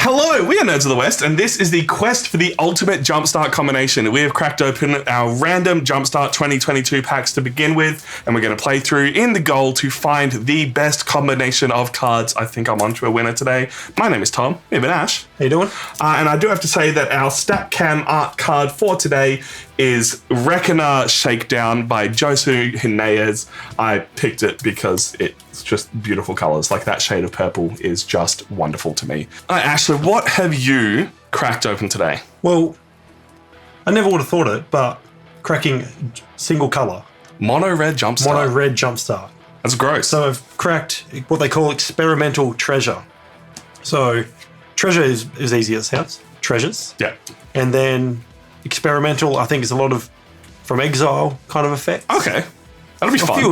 Hello, we are Nerds of the West, and this is the quest for the ultimate Jumpstart combination. We have cracked open our random Jumpstart 2022 packs to begin with, and we're going to play through in the goal to find the best combination of cards. I think I'm onto a winner today. My name is Tom. We have an Ash. How you doing? And I do have to say that our StatCam art card for today is Reckoner Shakedown by Josu Hinayes. I picked it because it's just beautiful colours. Like, that shade of purple is just wonderful to me. Ashley, what have you cracked open today? Well, I never would have thought it, but cracking single colour. Mono red Jumpstart. Mono red Jumpstart. That's gross. So I've cracked what they call experimental treasure. So treasure is easy as it sounds. Treasures. Yeah. And then experimental, I think, is a lot of from exile kind of effect. Okay. That'll be fun. A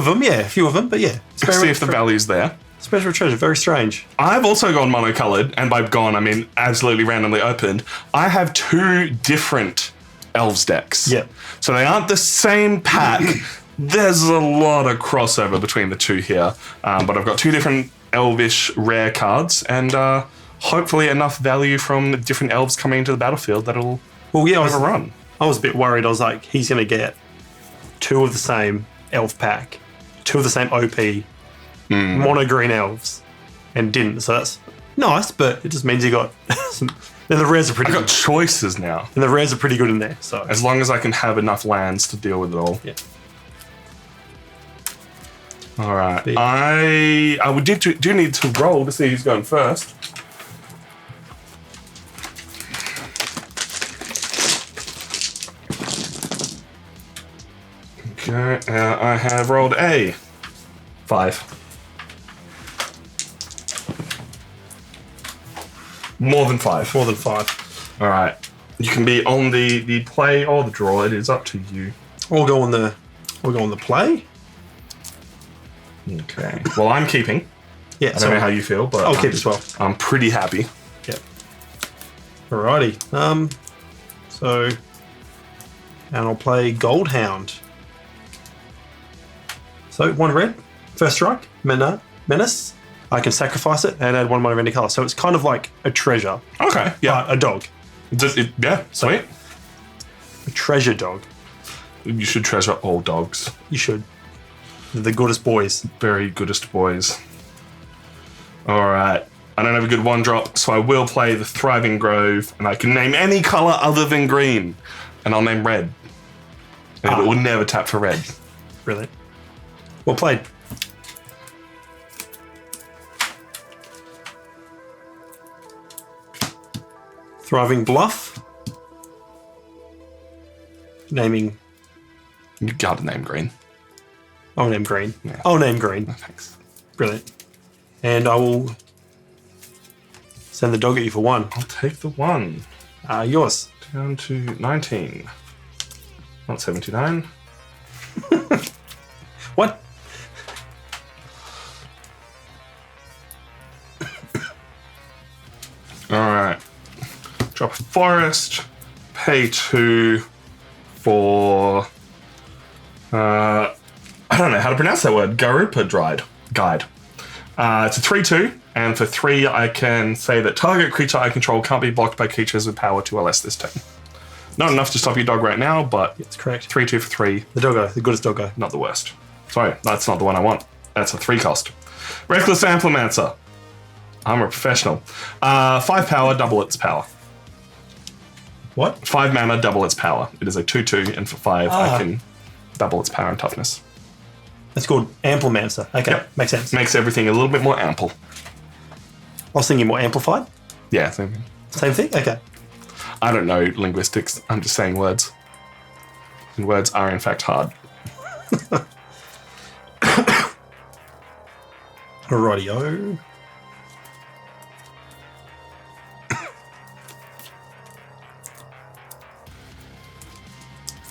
few of them, but yeah. See if the value's there. Special treasure, very strange. I've also gone monocolored, and by gone, I mean absolutely randomly opened. I have two different Elves decks. Yep. So they aren't the same pack. There's a lot of crossover between the two here. But I've got two different Elvish rare cards, and hopefully enough value from different Elves coming into the battlefield that it'll have a run. I was a bit worried. I was like, he's going to get two of the same Elf pack, two of the same OP, mono green Elves, and didn't. So that's nice, but it just means you got some. Then the rares are pretty. I've got choices now, and the rares are pretty good in there. So as long as I can have enough lands to deal with it all. Yeah. All right. I do need to roll to see who's going first. Okay, I have rolled a 5. More than 5. More than 5. All right. You can be on the play or the draw. It is up to you. We'll go on the play. Okay. Well, I'm keeping. Yeah. I don't know how you feel, but I'll keep as well. I'm pretty happy. Yep. Alrighty. So, and I'll play Goldhound. So 1 red, first strike, menace. I can sacrifice it and add 1 mono random color. So it's kind of like a treasure. Okay. Yeah. A dog. Yeah. Sweet. A treasure dog. You should treasure all dogs. You should. They're the goodest boys. Very goodest boys. All right. I don't have a good 1-drop, so I will play the Thriving Grove, and I can name any color other than green, and I'll name red. And it will never tap for red. Brilliant. Well played. Thriving Bluff. Naming. You gotta name green. I'll name green. Yeah. I'll name green. Thanks. Brilliant. And I will send the dog at you for 1. I'll take the 1. Yours. Down to 19. Not 79. What? Alright. Drop a forest. Pay 2 for... I don't know how to pronounce that word. Garupa Guide. It's a 3/2, and for 3 I can say that target creature I control can't be blocked by creatures with power 2 or less this turn. Not enough to stop your dog right now, but That's correct. 3/2 for 3. The doggo, the goodest doggo. Not the worst. Sorry, that's not the one I want. That's a 3 cost. Reckless Amplemancer. I'm a professional. 5 power, double its power. What? 5 mana, double its power. It is a 2/2, and for 5 I can double its power and toughness. That's called Amplemancer. Okay, Yep. makes sense. Makes everything a little bit more ample. I was thinking more amplified. Yeah, same thing. Same thing? Okay. I don't know linguistics. I'm just saying words. And words are in fact hard. Rightio.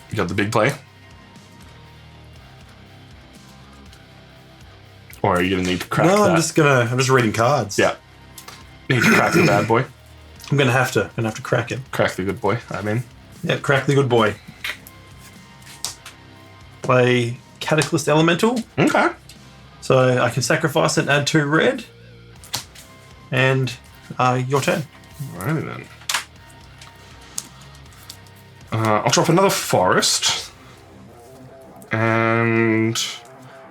You got the big play? Or are you gonna need to crack that? No, I'm just reading cards. Yeah. Need to crack the bad boy. I'm gonna have to crack it. Crack the good boy, I mean. Yeah, crack the good boy. Play Cataclysm Elemental. Okay. So I can sacrifice it and add 2 red. And your turn. Alrighty then. I'll drop another forest. And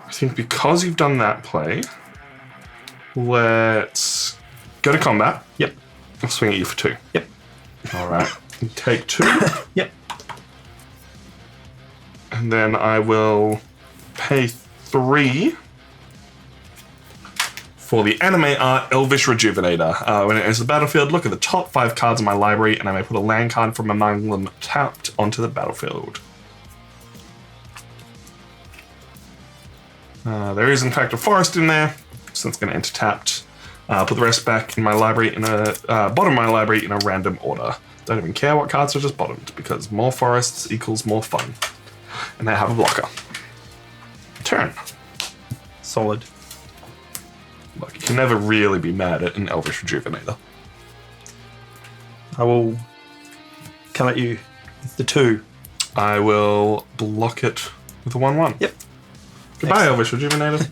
I think because you've done that play, let's go to combat. Yep. I'll swing at you for 2. Yep. Alright. Take 2. Yep. And then I will pay 3 for the anime art Elvish Rejuvenator. When it enters the battlefield, look at the top 5 cards in my library, and I may put a land card from among them tapped onto the battlefield. There is in fact a forest in there, so that's going to enter tapped. Put the rest back in my library in a bottom of my library in a random order. Don't even care what cards are just bottomed, because more forests equals more fun. And they have a blocker. Turn. Solid. Look, you can never really be mad at an Elvish Rejuvenator. I will come at you with the 2. I will block it with a 1/1. Yep. Goodbye, Elvish Rejuvenator.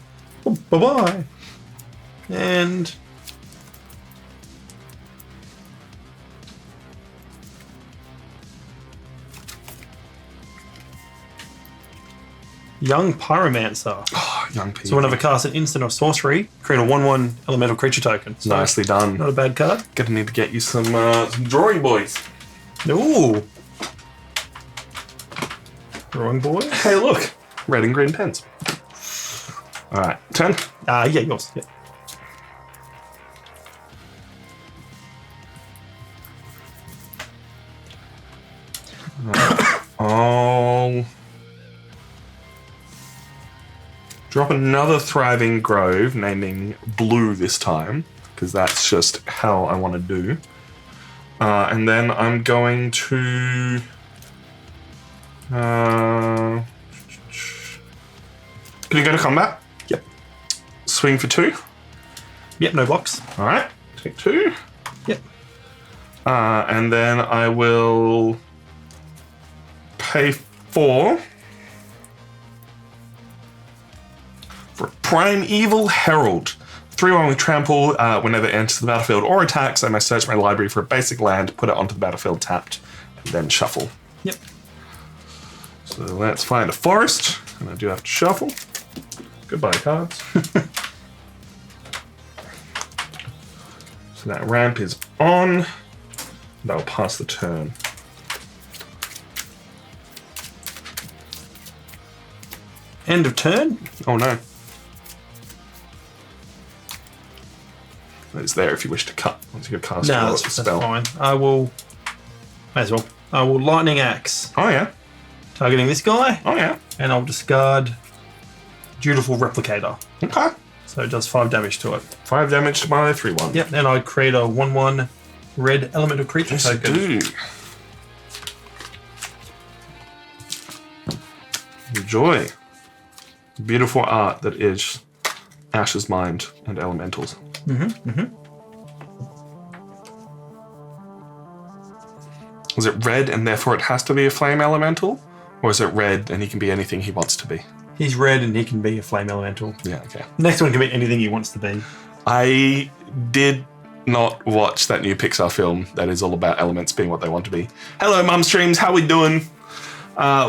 Bye-bye. And... Young Pyromancer. Oh, young people. So whenever cast an instant or sorcery, create a 1/1 elemental creature token. So Nicely done. not a bad card. Gonna need to get you some drawing boys. Ooh. Drawing boy. Hey, look. Red and green pens. Alright, turn. Yeah, yours. Yeah. I'll drop another thriving grove, naming blue this time, because that's just how I want to do. And then I'm going to... can you go to combat? Yep. Swing for 2. Yep, no blocks. Alright, take 2. Yep. And then I will pay 4 for Primeval Herald. 3/1 with trample. Whenever it enters the battlefield or attacks, I may search my library for a basic land, put it onto the battlefield tapped, and then shuffle. Yep. So let's find a forest, and I do have to shuffle. Goodbye, cards. So that ramp is on. That'll pass the turn. End of turn. Oh no. It's there if you wish to cut once you cast No, your that's spell. fine. I will... May as well. I will Lightning Axe. Oh yeah. Targeting this guy. Oh yeah. And I'll discard Dutiful Replicator. Okay. So it does 5 damage to it. 5 damage to my 3/1. Yep, and I create a 1/1 red elemental creature Yes, I token. do. Enjoy the beautiful art that is Ash's Mind and Elementals. Is it red and therefore it has to be a flame elemental? Or is it red and he can be anything he wants to be? He's red and he can be a flame elemental. Yeah, okay. Next one can be anything he wants to be. I did not watch that new Pixar film that is all about elements being what they want to be. Hello, Mum Streams. How we doing?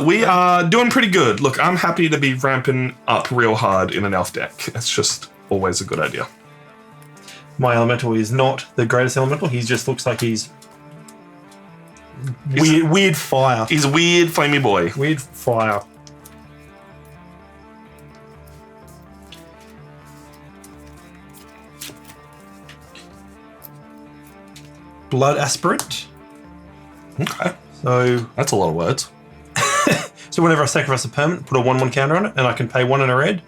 We are doing pretty good. Look, I'm happy to be ramping up real hard in an elf deck. It's just always a good idea. My elemental is not the greatest elemental. He just looks like he's weird fire. He's a weird, flamey boy. Weird fire. Blood Aspirant. Okay. So That's a lot of words. whenever I sacrifice a permanent, put a 1/1 counter on it, and I can pay 1 and a red,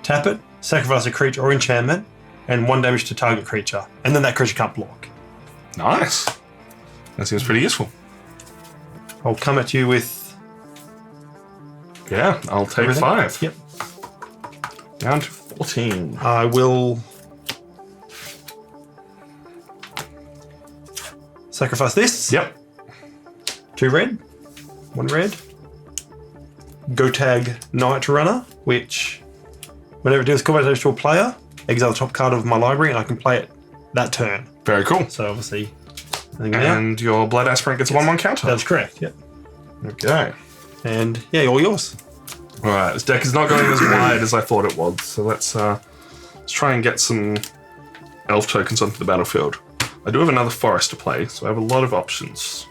tap it, sacrifice a creature or enchantment, and 1 damage to target creature. And then that creature can't block. Nice. That seems pretty useful. I'll come at you with... Yeah, I'll take everything. 5. Yep. Down to 14. I will... sacrifice this. Yep. 2 red. 1 red. Go tag Night Runner, which, whenever it deals combat damage to a player, exile the top card of my library and I can play it that turn. Very cool. So obviously, think now. And your Blood Aspirant gets a 1/1 counter. That's correct, yep. Okay. And yeah, all yours. Alright, this deck is not going as wide as I thought it was, so let's try and get some elf tokens onto the battlefield. I do have another forest to play, so I have a lot of options.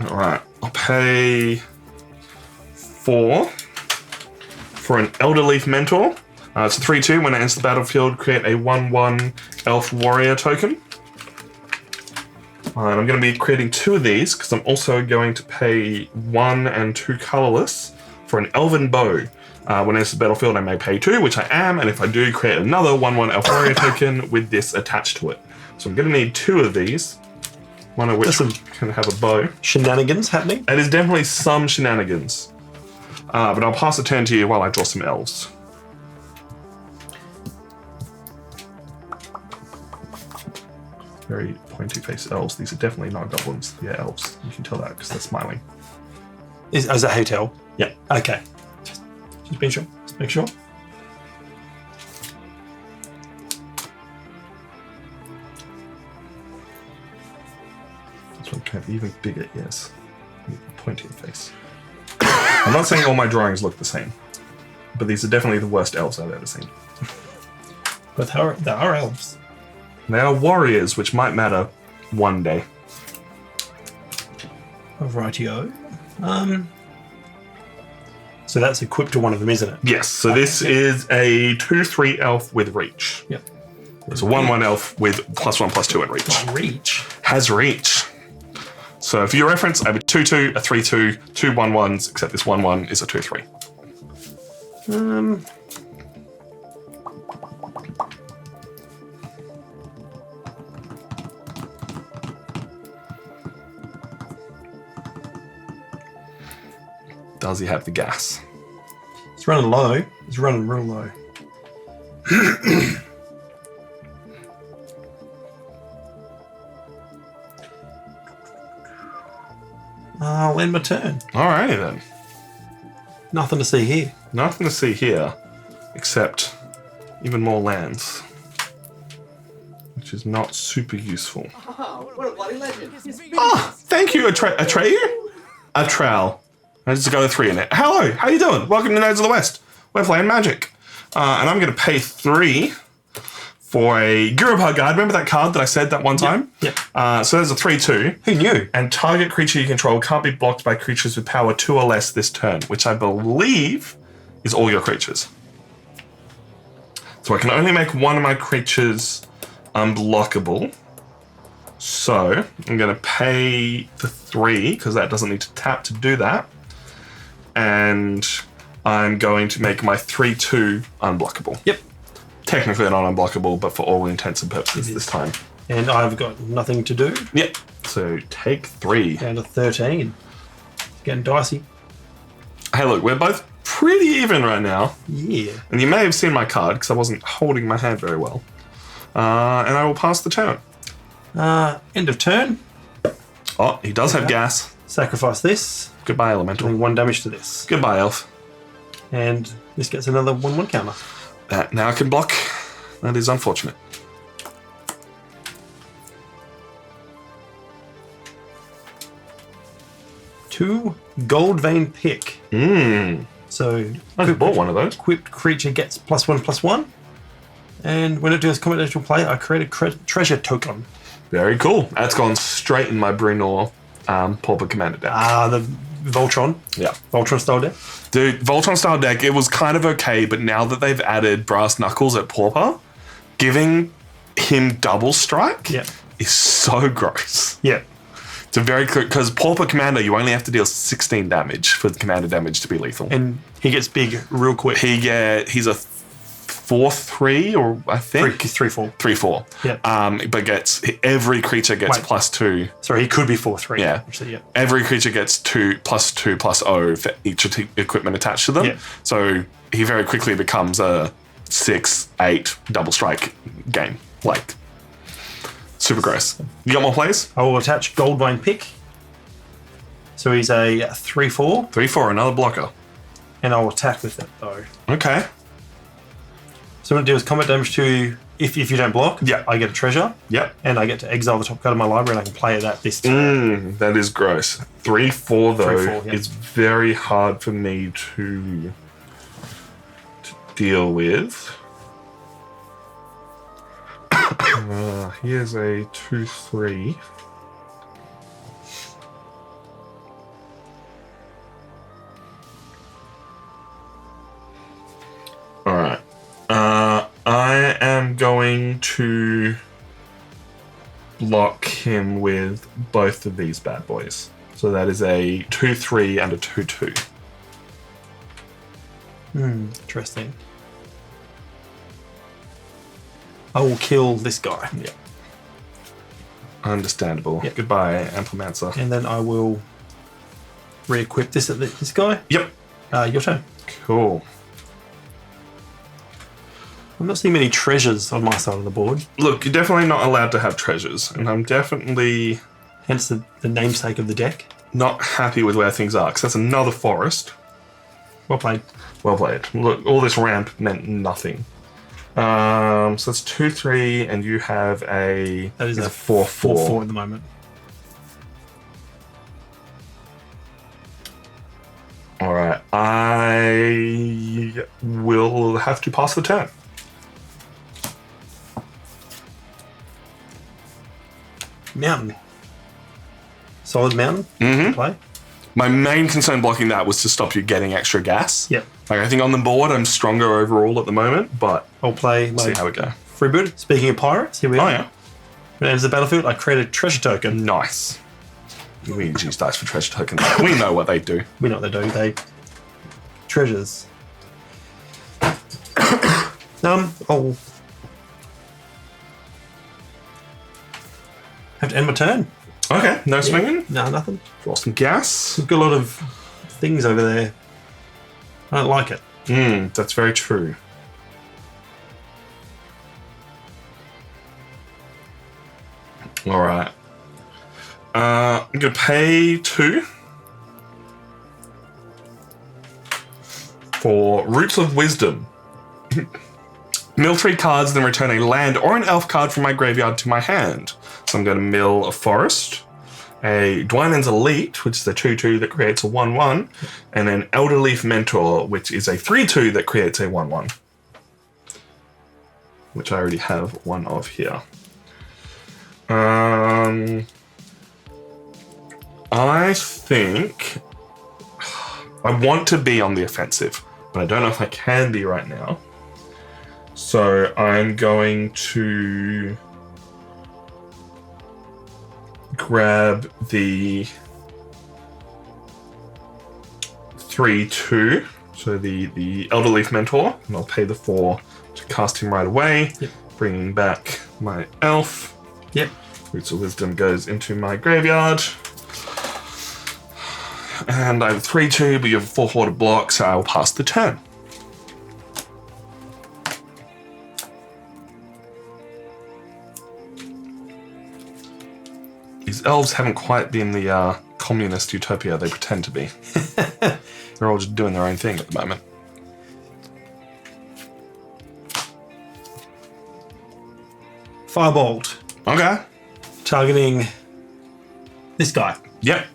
Alright, I'll pay 4 for an Elderleaf Mentor. It's a 3/2. When it enters the battlefield, create a 1/1 Elf Warrior token. And I'm going to be creating 2 of these because I'm also going to pay 1 and 2 colorless for an Elven Bow. When it enters the battlefield, I may pay 2, which I am, and if I do, create another 1/1 Elf Warrior token with this attached to it. So I'm going to need 2 of these, one of which can have a bow. Shenanigans happening. It is definitely some shenanigans. But I'll pass the turn to you while I draw some elves. Very pointy-faced elves. These are definitely not goblins. Yeah, elves. You can tell that because they're smiling. Is that how you tell? Yeah. Okay. Just being sure. Just make sure. This one can be even bigger, yes. Pointy face. I'm not saying all my drawings look the same, but these are definitely the worst elves I've ever seen. But they are elves. They are warriors, which might matter one day. Rightio. So that's equipped to one of them, isn't it? Yes, so this is a 2/3 elf with reach. Yep. It's a 1/1 elf with +1/+2 in reach. Reach. Has reach. So for your reference, I have a 2/2, a 3/2, 2 1/1s, except this 1/1 is a 2/3. Does he have the gas? It's running low. It's running real low. I'll end my turn. Alrighty then. Nothing to see here. Nothing to see here, except even more lands, which is not super useful. Oh, what a bloody legend. Ah, thank you, Atreyu? Atral. I just got a 3 in it. Hello, how you doing? Welcome to Nodes of the West. We're playing Magic. And I'm going to pay 3 for a Gurupar Guard. Remember that card that I said that one time? Yep. So there's a 3/2. Who knew? And target creature you control can't be blocked by creatures with power 2 or less this turn, which I believe is all your creatures. So I can only make one of my creatures unblockable. So I'm going to pay the 3 because that doesn't need to tap to do that. And I'm going to make my 3/2 unblockable. Yep. Technically not unblockable, but for all intents and purposes this time. And I've got nothing to do. Yep. So take 3. Down to 13. It's getting dicey. Hey, look, we're both pretty even right now. Yeah. And you may have seen my card because I wasn't holding my hand very well. And I will pass the turn. End of turn. Oh, he does have gas. Sacrifice this. Goodbye, Elemental. Doing 1 damage to this. Goodbye, Elf. And this gets another 1/1 counter. That now can block. That is unfortunate. Two gold vein pick. So I just bought one of those. equipped creature gets +1/+1. And when it does combat actual play, I create a treasure token. Very cool. That's gone straight in my Brynor Pauper Commander deck. The Voltron. Yeah. Voltron style deck. Dude, Voltron style deck, it was kind of okay, but now that they've added Brass Knuckles at Pauper, giving him double strike Yeah. is so gross. Yeah. It's a very quick, because Pauper Commander, you only have to deal 16 damage for the commander damage to be lethal. And he gets big real quick. He's a 4/3, or I think 3/4. 3/4. Yeah. But every creature gets Wait. +2. Sorry, he could be 4/3. Yeah. Actually, yeah. Every creature gets +2/+0 for each equipment attached to them. Yeah. So he very quickly becomes a 6/8 double strike game. Like, super gross. You got more plays? I will attach gold vein pick. So he's a 3/4, 3/4, another blocker. and I'll attack with it though. Okay. So what it deals combat damage to if you don't block, Yeah. I get a treasure. Yep. And I get to exile the top card of my library and I can play that this turn. That is gross. 3-4 though 3-4, yeah. is very hard for me to deal with. Here's a 2-3. All right. I am going to block him with both of these bad boys. So that is a 2-3 and a 2-2. Interesting. I will kill this guy. Yeah. Understandable. Yep. Goodbye, Amplemancer. And then I will re-equip this at this guy. Yep. Your turn. Cool. I'm not seeing many treasures on my side of the board. Look, you're definitely not allowed to have treasures, and I'm definitely Hence the namesake of the deck. not happy with where things are, because that's another forest. Well played. Well played. Look, all this ramp meant nothing. So that's 2-3, and you have a... That is it's a 4-4. 4-4 at the moment. All right. I will have to pass the turn. Mountain. Solid mountain. Play. My main concern blocking that was to stop you getting extra gas. Yep. Like, I think on the board I'm stronger overall at the moment, but I'll play my see how we go. freebird. Speaking of pirates, here we are. Oh, yeah. When it enters the battlefield, I create a treasure token. Nice. We use dice for treasure tokens. We know what they do. We know what they do. They treasures. I'll have to end my turn. Okay, no swinging. No, nothing. Draw some gas. We've got a lot of things over there. I don't like it. That's very true. All right. I'm going to pay 2 for Roots of Wisdom. Mill 3 cards, then return a land or an elf card from my graveyard to my hand. So I'm going to mill a forest, a Dwynen's Elite, which is a 2-2 that creates a 1-1, and an Elderleaf Mentor, which is a 3-2 that creates a 1-1. Which I already have one of here. I think I want to be on the offensive, but I don't know if I can be right now. So I'm going to grab the 3-2, so the Elderleaf Mentor, and I'll pay the 4 to cast him right away, bringing back my elf. Yep. Roots of Wisdom goes into my graveyard. And I have 3-2, but you have a 4-4 to block, so I will pass the turn. These elves haven't quite been the communist utopia they pretend to be. They're all just doing their own thing at the moment. Firebolt. Okay. Targeting this guy. Yep.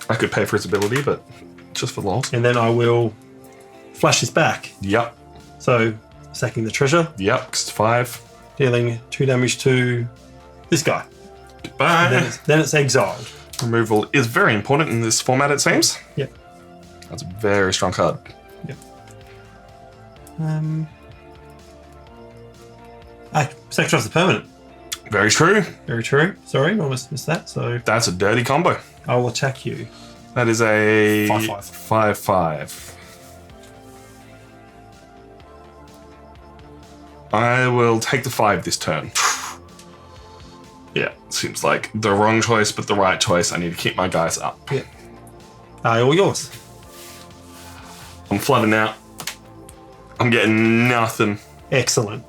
I could pay for his ability, but just for lols. And then I will flash this back. Yep. So, sacking the treasure, Yep, 'cause it's 5. dealing 2 damage to this guy. Goodbye. Then it's exiled. Removal is very important in this format, it seems. Yep. That's a very strong card. Yep. Sacrifice the permanent. Very true. Very true. Sorry, I almost missed that. So That's a dirty combo. I will attack you. That is a 5/5. 5/5. I will take the 5 this turn. Yeah, seems like the wrong choice, but the right choice. I need to keep my guys up. Yeah. All yours. I'm flooding out. I'm getting nothing. Excellent.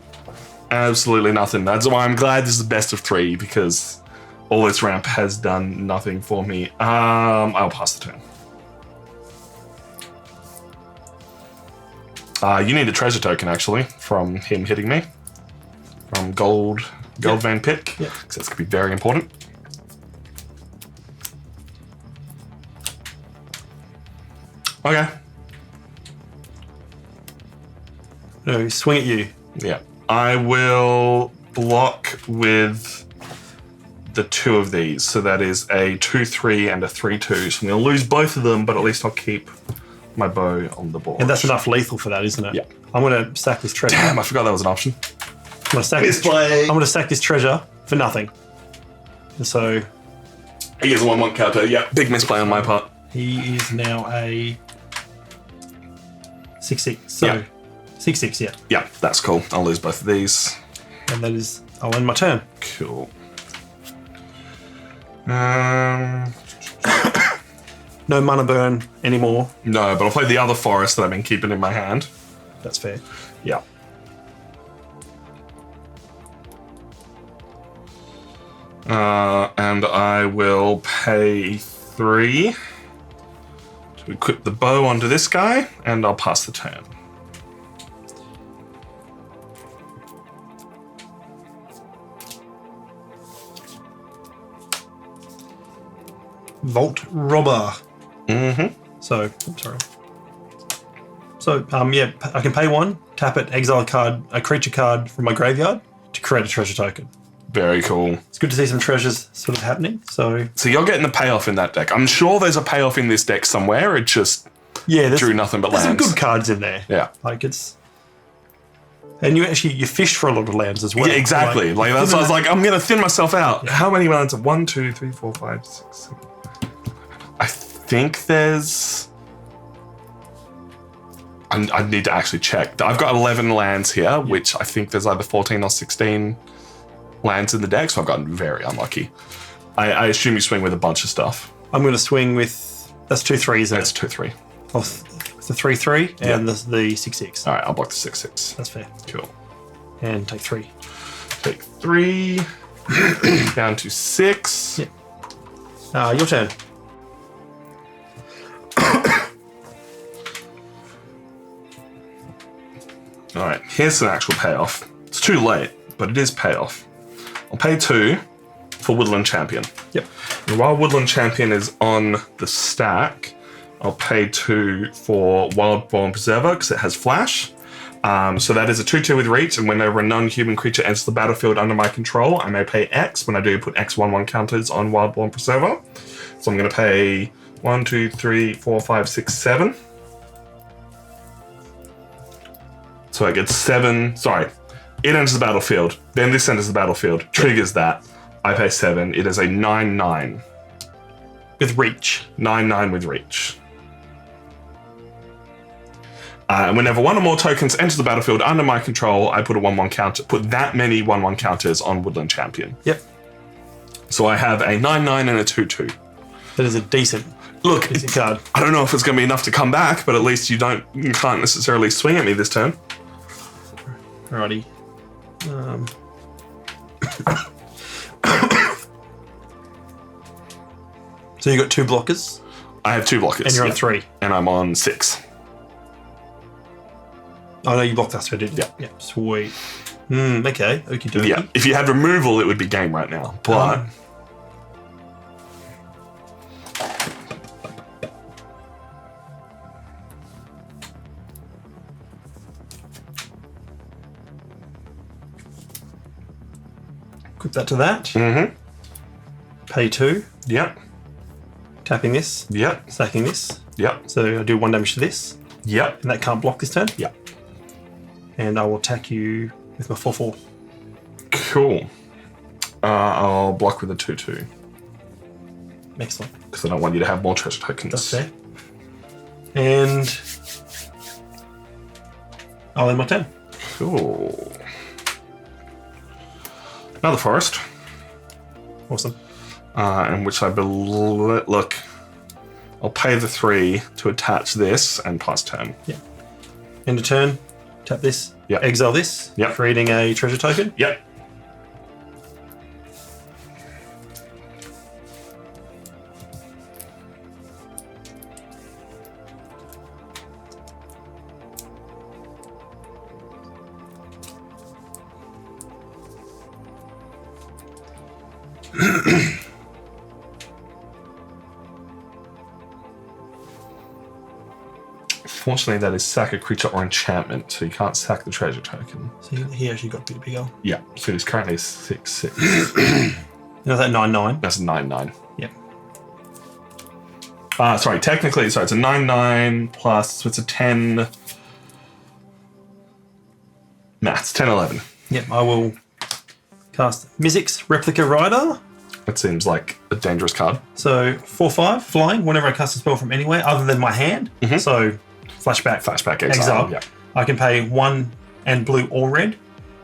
Absolutely nothing. That's why I'm glad this is the best of 3, because all this ramp has done nothing for me. I'll pass the turn. You need a treasure token, actually, from him hitting me. From Gold Van Pick. Yep. Because that's going to be very important. Okay. No, swing at you. Yeah. I will block with the 2 of these. So that is a 2-3 and a 3-2. So I'm going to lose both of them, but at least I'll keep my bow on the board. And that's enough lethal for that, isn't it? Yeah. I'm going to sack this treasure. Damn, I forgot that was an option. I'm going to sack this treasure for nothing. And so He is a 1/1 counter. Yeah, big misplay on my part. he is now a 6/6. So Yeah. 6/6, yeah. Yeah, that's cool. I'll lose both of these. And that is, I'll end my turn. Cool. No mana burn anymore. No, but I'll play the other forest that I've been keeping in my hand. That's fair. Yeah. And I will pay 3 to equip the bow onto this guy, and I'll pass the turn. Vault Robber. Mm-hmm. So, I'm sorry. So, yeah, I can pay 1, tap it, exile a creature card from my graveyard to create a treasure token. Very cool. It's good to see some treasures sort of happening. So you're getting the payoff in that deck. I'm sure there's a payoff in this deck somewhere. It just yeah, drew nothing but there's lands. some good cards in there. Yeah. Like it's, and you fish for a lot of lands as well. Yeah, exactly. Like that's why I was like, I'm gonna thin myself out. Yeah. How many lands? 1, 2, 3, 4, 5, 6, 7. I think there's. I need to actually check. I've got 11 lands here, which I think there's either 14 or 16 lands in the deck, so I've gotten very unlucky. I assume you swing with a bunch of stuff. I'm going to swing with that's 2/3, isn't That's it? 2-3. Oh, the 3/3 and the 6/6. All right, I'll block the 6-6. That's fair. Cool. And take 3. Take 3 down to 6. Yeah. Your turn. All right, here's an actual payoff. It's too late, but it is payoff. I'll pay 2 for Woodland Champion. Yep. And while Woodland Champion is on the stack, I'll pay 2 for Wildborn Preserver because it has Flash. So that is a 2/2 with reach, and whenever a non-human creature enters the battlefield under my control, I may pay X. When I do, put X 1/1 counters on Wildborn Preserver. So I'm going to pay 1, 2, 3, 4, 5, 6, 7. So I get 7. Sorry, it enters the battlefield. Then this enters the battlefield. Triggers that. I pay 7. It is a 9/9. With reach. 9/9 with reach. And whenever 1 or more tokens enter the battlefield under my control, I put a 1/1 counter. Put that many 1/1 counters on Woodland Champion. Yep. So I have a 9/9 and a 2/2. That is a decent card. I don't know if it's going to be enough to come back, but at least you can't necessarily swing at me this turn. Alrighty. So you got 2 blockers, I have 2 blockers. and you're on Yep. 3. And I'm on 6. Oh no, you blocked that, so didn't you? Yeah. Yep. Sweet. Okay. Okie dokie. Yeah. If you had removal, it would be game right now. But Equip that to that. Mm-hmm. Pay 2. Yep. Tapping this. Yep. Sacking this. Yep. So I do 1 damage to this, Yep. and that can't block this turn. Yep. And I will attack you with my 4/4. Cool. I'll block with a 2/2 Excellent. because I don't want you to have more treasure tokens. That's fair. And I'll end my turn. Cool. Another forest, Awesome. in which I look. I'll pay the 3 to attach this and pass turn. End of turn. Tap this. Yep. Exile this. Yep. Creating a treasure token. Yep. Fortunately, that is sack a creature or enchantment, so you can't sack the treasure token. So he actually got a bit bigger. Yeah, so he's currently 6/6. Is that 9/9? That's a 9/9. Yep. Sorry, technically, so it's a 9/9 plus, so it's a 10. Maths, 10/11. Yep, I will cast Mizzix Replica Rider. That seems like a dangerous card. So 4/5 flying whenever I cast a spell from anywhere other than my hand. So flashback, Exile. Yeah. I can pay 1 and blue or red.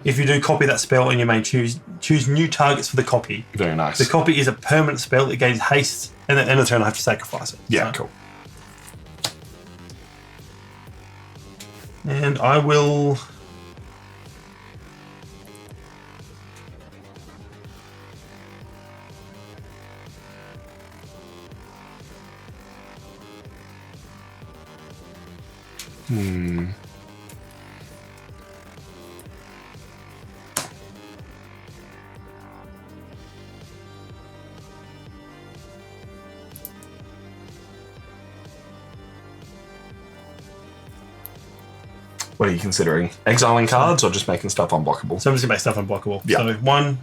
If you do copy that spell, and you may choose new targets for the copy. Very nice. The copy is a permanent spell. It gains haste, and at the end of the turn I have to sacrifice it. Yeah, So- cool. And I will. What are you considering? Exiling cards or just making stuff unblockable? So I'm just gonna make stuff unblockable. Yeah. So 1,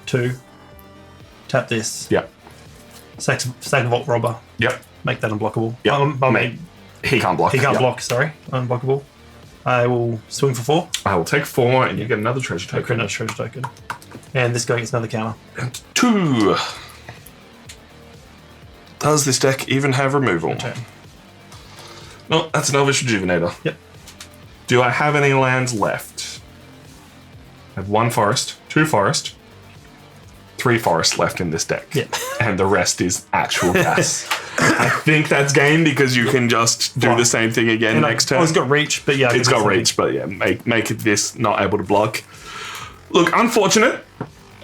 2, tap this. Yep. Sack Vault Robber. Yep. Make that unblockable. Yep. I mean, He can't block. he can't Yep. block. Sorry, unblockable. I will swing for 4. I will take 4 and you get another treasure Create token. another treasure token. And this guy gets another counter. And 2. Does this deck even have removal? Turn. No, that's an Elvish Rejuvenator. Yep. Do I have any lands left? I have 1 forest, 2 forest, 3 forest left in this deck. Yep. And the rest is actual gas. I think that's game because you can just do the same thing again And next turn. Oh, it's got reach, but yeah. It's got reach, but yeah, make it this not able to block. Look, unfortunate.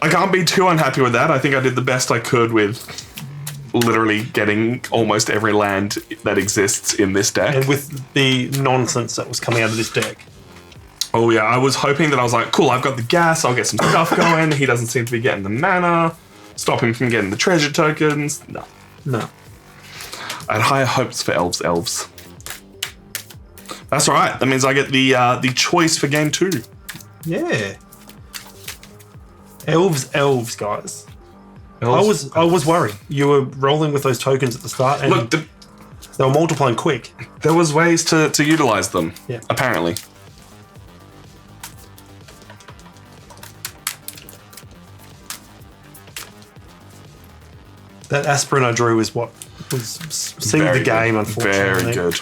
I can't be too unhappy with that. I think I did the best I could with literally getting almost every land that exists in this deck. And with the nonsense that was coming out of this deck. Oh yeah, I was hoping that I was like, cool, I've got the gas, I'll get some stuff going. He doesn't seem to be getting the mana. Stop him from getting the treasure tokens. No. No. I had higher hopes for elves. That's all right. That means I get the choice for game 2. Yeah. Elves, guys. Elves. I was worried. You were rolling with those tokens at the start, and Look, they were multiplying quick. there was ways to utilize them. Yeah. Apparently. That aspirin I drew is what was sealed Very the game, good. unfortunately. Very good.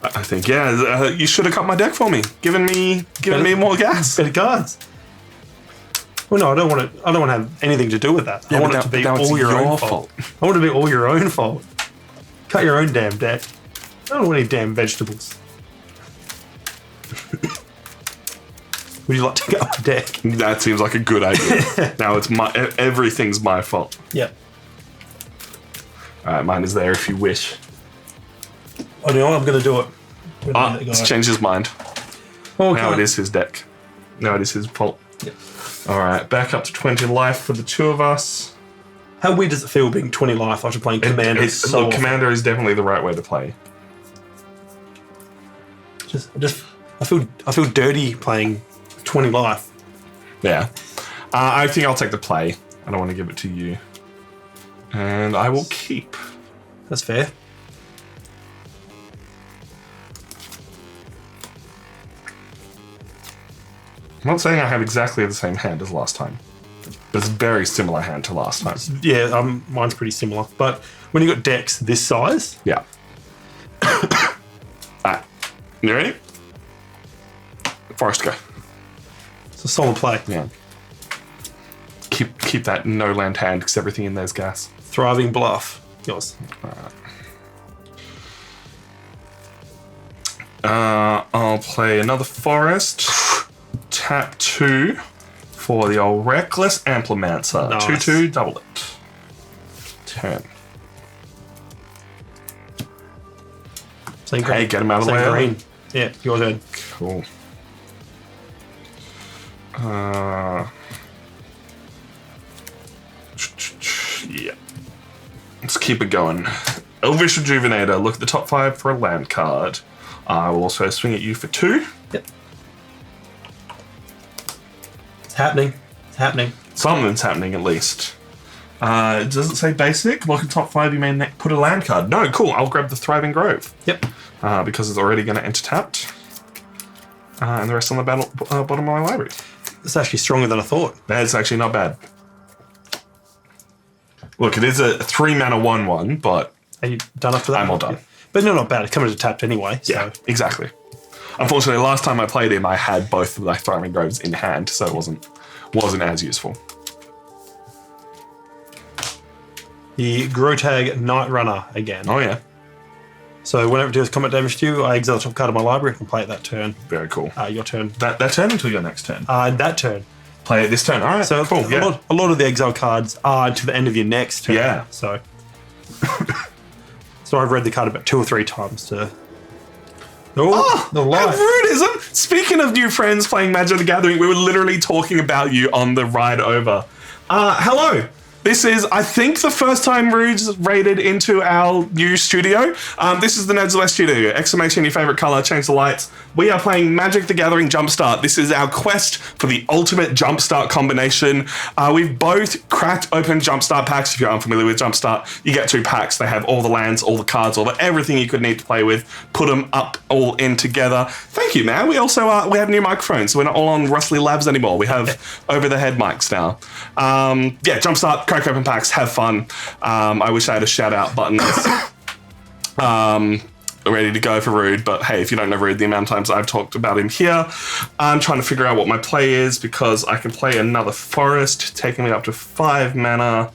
I think you should have cut my deck for me, giving me more gas. Better cards. Well, no, I don't want to have anything to do with that. I want it to be all your own fault. I want it to be all your own fault. Cut your own damn deck. I don't want any damn vegetables. Would you like to cut my deck? That seems like a good idea. Now it's everything's my fault. Yep. All right, mine is there if you wish. Oh, no, I'm going to do it. It's changed his mind. Oh, Now it is his deck. Now it is his fault. Yep. All right, back up to 20 life for the 2 of us. How weird does it feel being 20 life after playing Commander? Look, Commander is definitely the right way to play. I feel dirty playing 20 life. Yeah. I think I'll take the play. I don't want to give it to you. And I will keep. That's fair. I'm not saying I have exactly the same hand as last time. But it's a very similar hand to last time. Yeah, mine's pretty similar. But when you got decks this size, Yeah. Alright. You ready? Forest go. it's a solid play. Yeah. Keep that no land hand because everything in there's gas. Thriving Bluff. Yours. I'll play another forest. Tap 2 for the old Reckless Amplimancer. Nice. 2/2, double it. Turn. Same green. Hey, get him out of the Same way. green. Yeah, your turn. Cool. keep it going. Elvish Rejuvenator. Look at the top 5 for a land card. I will also swing at you for 2. Yep. It's happening. It's happening. Something's happening at least. It doesn't say basic. Look at top 5. You may put a land card. No, cool. I'll grab the Thriving Grove. Yep. Because it's already going to enter tapped. And the rest on the bottom of my library. It's actually stronger than I thought. That's actually not bad. Look, it is a 3-mana 1/1, but Are you done after that? I'm all done. Yeah. But no, not bad. It's coming to tapped anyway. So. Yeah, exactly. Unfortunately, last time I played him, I had both of my Thriving Groves in hand, so it wasn't as useful. The Grotag Night Runner again. Oh yeah, So whenever it deals combat damage to you, I exile the top card of my library and play it that turn. very cool. Your turn. That turn until your next turn. That turn. Play it this turn. All right, So cool. a lot of the exile cards are to the end of your next turn. Yeah. So I've read the card about 2 or 3 times to. Oh, the light. Rudism! Speaking of new friends playing Magic the Gathering, we were literally talking about you on the ride over. Hello. This is, I think, the first time Rude's raided into our new studio. This is the Nerds West studio. Exclamation, your favorite color, change the lights. We are playing Magic the Gathering Jumpstart. This is our quest for the ultimate Jumpstart combination. We've both cracked open Jumpstart packs. If you're unfamiliar with Jumpstart, you get 2 packs. They have all the lands, all the cards, everything you could need to play with. Put them up all in together. Thank you, man. We also we have new microphones, so we're not all on Rustly Labs anymore. We have over-the-head mics now. Yeah, Jumpstart, crack open packs, have fun. I wish I had a shout-out button. Ready to go for Rude, but hey, if you don't know Rude, the amount of times I've talked about him here, I'm trying to figure out what my play is because I can play another forest, taking me up to 5 mana,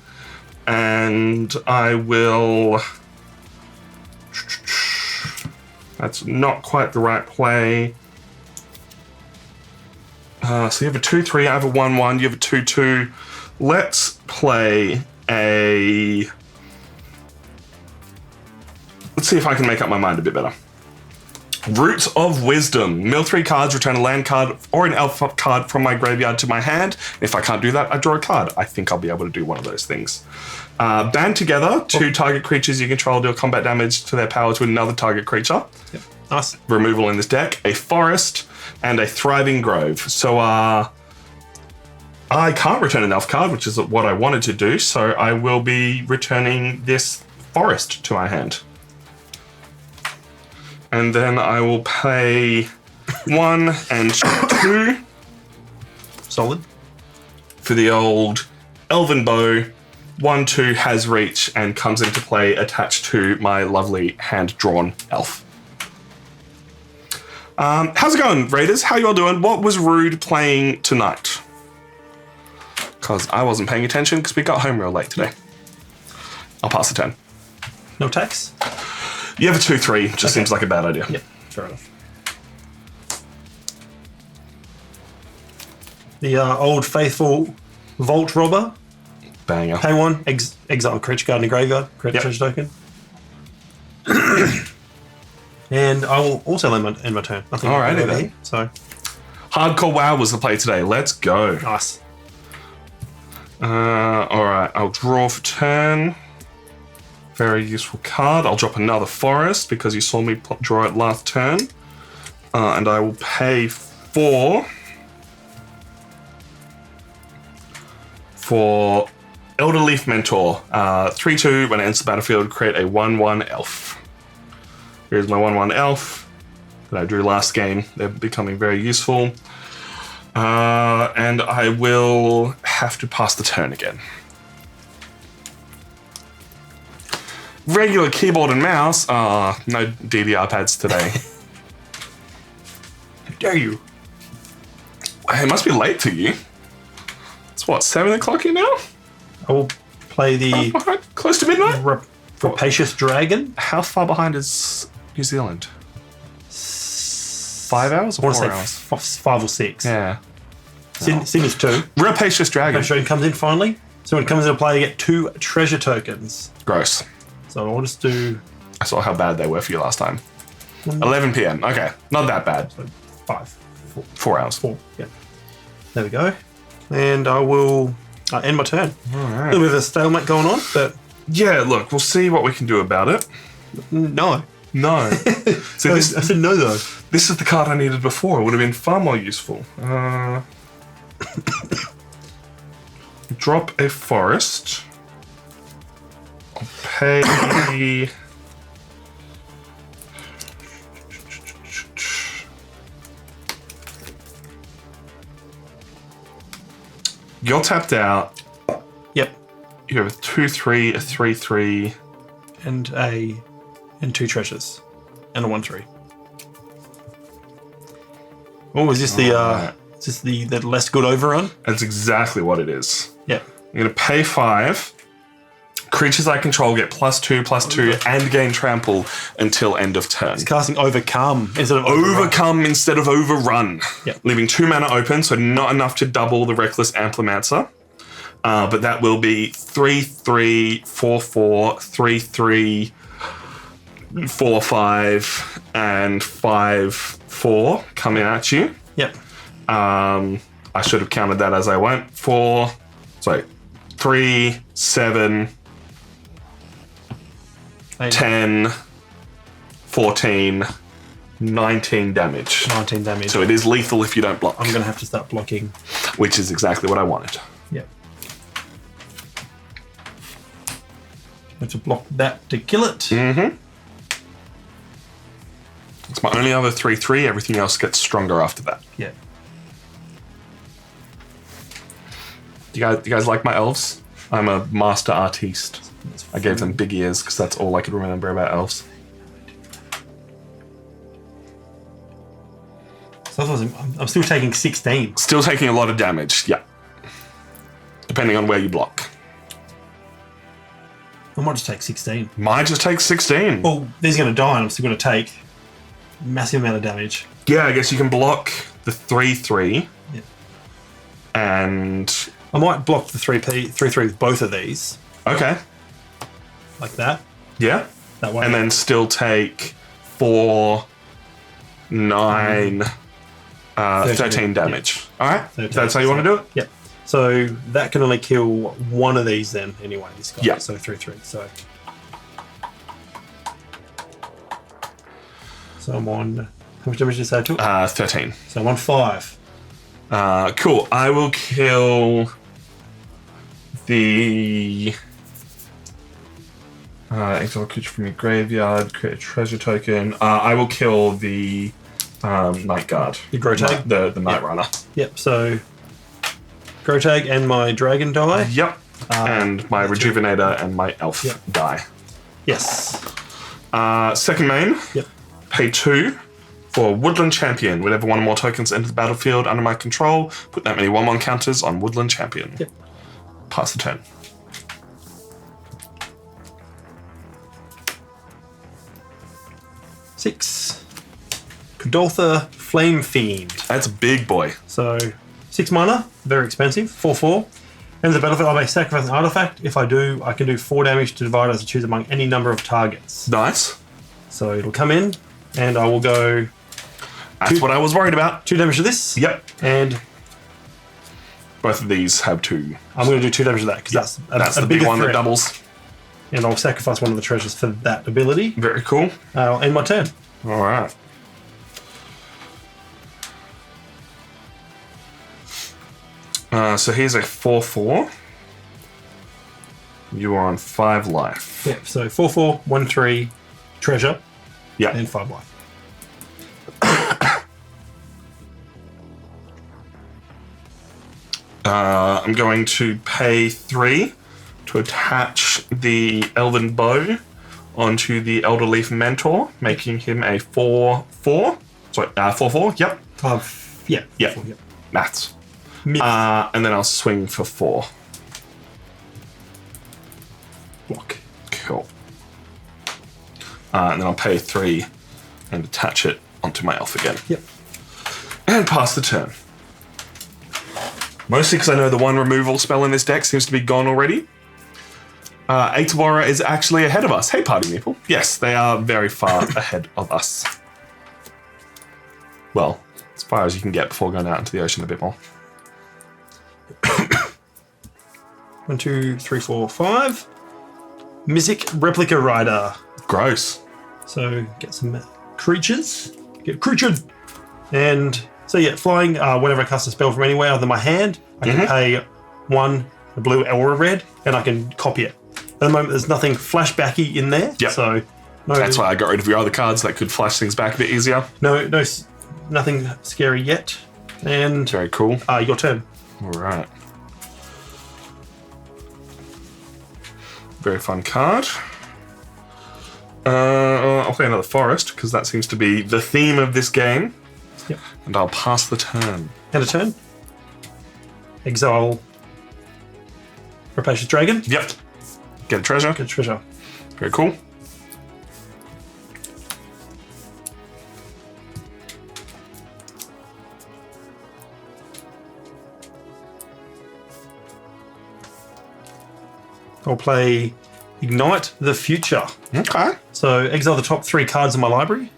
and I will. That's not quite the right play. So you have a 2/3, I have a 1/1, you have a 2/2. Let's play a. Let's see if I can make up my mind a bit better. Roots of Wisdom. Mill 3 cards, return a land card or an elf card from my graveyard to my hand. If I can't do that, I draw a card. I think I'll be able to do one of those things. Band together, 2 target creatures you control deal combat damage to their power to another target creature. Yep. Nice. Removal in this deck, a forest, and a Thriving Grove. So I can't return an elf card, which is what I wanted to do, so I will be returning this forest to my hand. And then I will pay 1 and 2 Solid. for the old Elven Bow. 1/2 has reach and comes into play attached to my lovely hand-drawn elf. How's it going, Raiders? How you all doing? What was Rude playing tonight? Because I wasn't paying attention because we got home real late today. I'll pass the turn. No tax? You have a 2/3, just seems like a bad idea. Yep, fair enough. The old faithful Vault Robber. Banger. Pay 1, exile creature card in the graveyard, create a treasure token. And I will also end my turn. Nothing Alrighty over then. here, so Hardcore WoW was the play today. Let's go. nice. Alright, I'll draw for turn. Very useful card. I'll drop another forest because you saw me draw it last turn. And I will pay 4 for Elder Leaf Mentor. 3/2, when it enters the battlefield, create a 1/1 elf. Here's my 1/1 elf that I drew last game. They're becoming very useful. And I will have to pass the turn again. Regular keyboard and mouse. No DDR pads today. How dare you? It must be late for you. It's what, 7 o'clock here now? I will play the Close to midnight? Rapacious Dragon. How far behind is New Zealand? 5 hours I or want 4 to hours? say 5 or 6. Yeah. Sydney's 2. Rapacious Dragon. Dragon comes in finally. So when it comes into play, you get 2 treasure tokens. Gross. So I'll just do I saw how bad they were for you last time. 11 p.m. Okay, not that bad. 5, 4 hours. 4. Yeah. There we go. And I will end my turn. All A right. little bit of a stalemate going on, but Yeah, look, we'll see what we can do about it. No. No. See, I said no, though. this is the card I needed before. It would have been far more useful. Drop a forest. I'll pay... You're tapped out. Yep. You have a 2/3, a 3/3. And 2 treasures. And a 1/3. Oh, is this is this the less good overrun? That's exactly what it is. Yep. I'm going to pay 5. Creatures I control get +2/+2 and gain trample until end of turn. It's casting Overcome instead of Overcome instead of Overrun. Yep. Leaving 2 mana open, so not enough to double the Reckless Amplimancer. But that will be 3/3, 4/4, 3/3, 4/5, and 5/4 coming at you. Yep. I should have counted that as I went. 3, 7, 10, 14, 19 damage. 19 damage. So it is lethal if you don't block. I'm going to have to start blocking. Which is exactly what I wanted. Yep. Have to block that to kill it. Mm-hmm. It's my only other 3/3. Everything else gets stronger after that. Yeah. Do you guys like my elves? I'm a master artiste. I gave them big ears because that's all I could remember about elves. So I'm still taking 16. Still taking a lot of damage, yeah. Depending on where you block. I might just take 16. Mine just takes 16. Well, these are going to die and I'm still going to take a massive amount of damage. Yeah, I guess you can block the 3/3 Yeah. and... I might block the 3/3 with both of these. Okay. Like that. Yeah. That way. And then still take 4, 9, 13 damage. All right? 13, That's how you want to do it? Yep. So that can only kill one of these then, anyway, this guy. Yeah. So 3/3. So I'm on... How much damage did you say I took? 13. So I'm on 5. Cool. I will kill the... exile creature from your graveyard, create a treasure token. I will kill the Night Guard. The Grotag? The Night Runner. Yep, so Grotag and my Dragon die. Yep. And my Rejuvenator and my Elf die. Yes. Second main. Yep. Pay 2 for Woodland Champion. Whenever 1 or more tokens enter the battlefield under my control, put that many 1/1 counters on Woodland Champion. Yep. Pass the turn. Six. Kudoltha Flame Fiend. That's a big boy. So 6 mana, very expensive. 4/4. Enter the battlefield, I may sacrifice an artifact. If I do, I can do 4 damage to divide as I choose among any number of targets. Nice. So it'll come in, and I will go That's what I was worried about. 2 damage to this. Yep. And Both of these have 2. I'm going to do 2 damage to that because That's a the big bigger one that threat. doubles. And I'll sacrifice one of the treasures for that ability. Very cool. I'll end my turn. All right. So here's a 4/4. You are on 5 life. Yep. So 4/4, 1/3, treasure, Yeah. and 5 life. I'm going to pay 3 to attach the Elven Bow onto the Elderleaf Mentor, making him a 4/4. Sorry, 4/4. Yep. Yeah. Yep. 4, yep. Maths. Myth. And then I'll swing for 4. Block. Cool. And then I'll pay 3 and attach it onto my elf again. Yep. And pass the turn. Mostly because I know the 1 removal spell in this deck seems to be gone already. Aetawara is actually ahead of us. Hey, party people. Yes, they are very far ahead of us. Well, as far as you can get before going out into the ocean a bit more. 1, 2, 3, 4, 5. Mythic Replica Rider. Gross. So get some creatures. Get creatured. And so yeah, flying, whenever I cast a spell from anywhere other than my hand, I can pay 1 a blue or a red, and I can copy it. At the moment, there's nothing flashbacky in there. Yep. So no, That's why I got rid of your other cards that could flash things back a bit easier. nothing scary yet. And Very cool. your turn. All right. Very fun card. I'll play another forest because that seems to be the theme of this game. Yep. And I'll pass the turn. And a turn. Exile Rapacious Dragon. Yep. Get a treasure. Get a treasure. Very cool. I'll play Ignite the Future. Okay. So exile the top 3 cards in my library.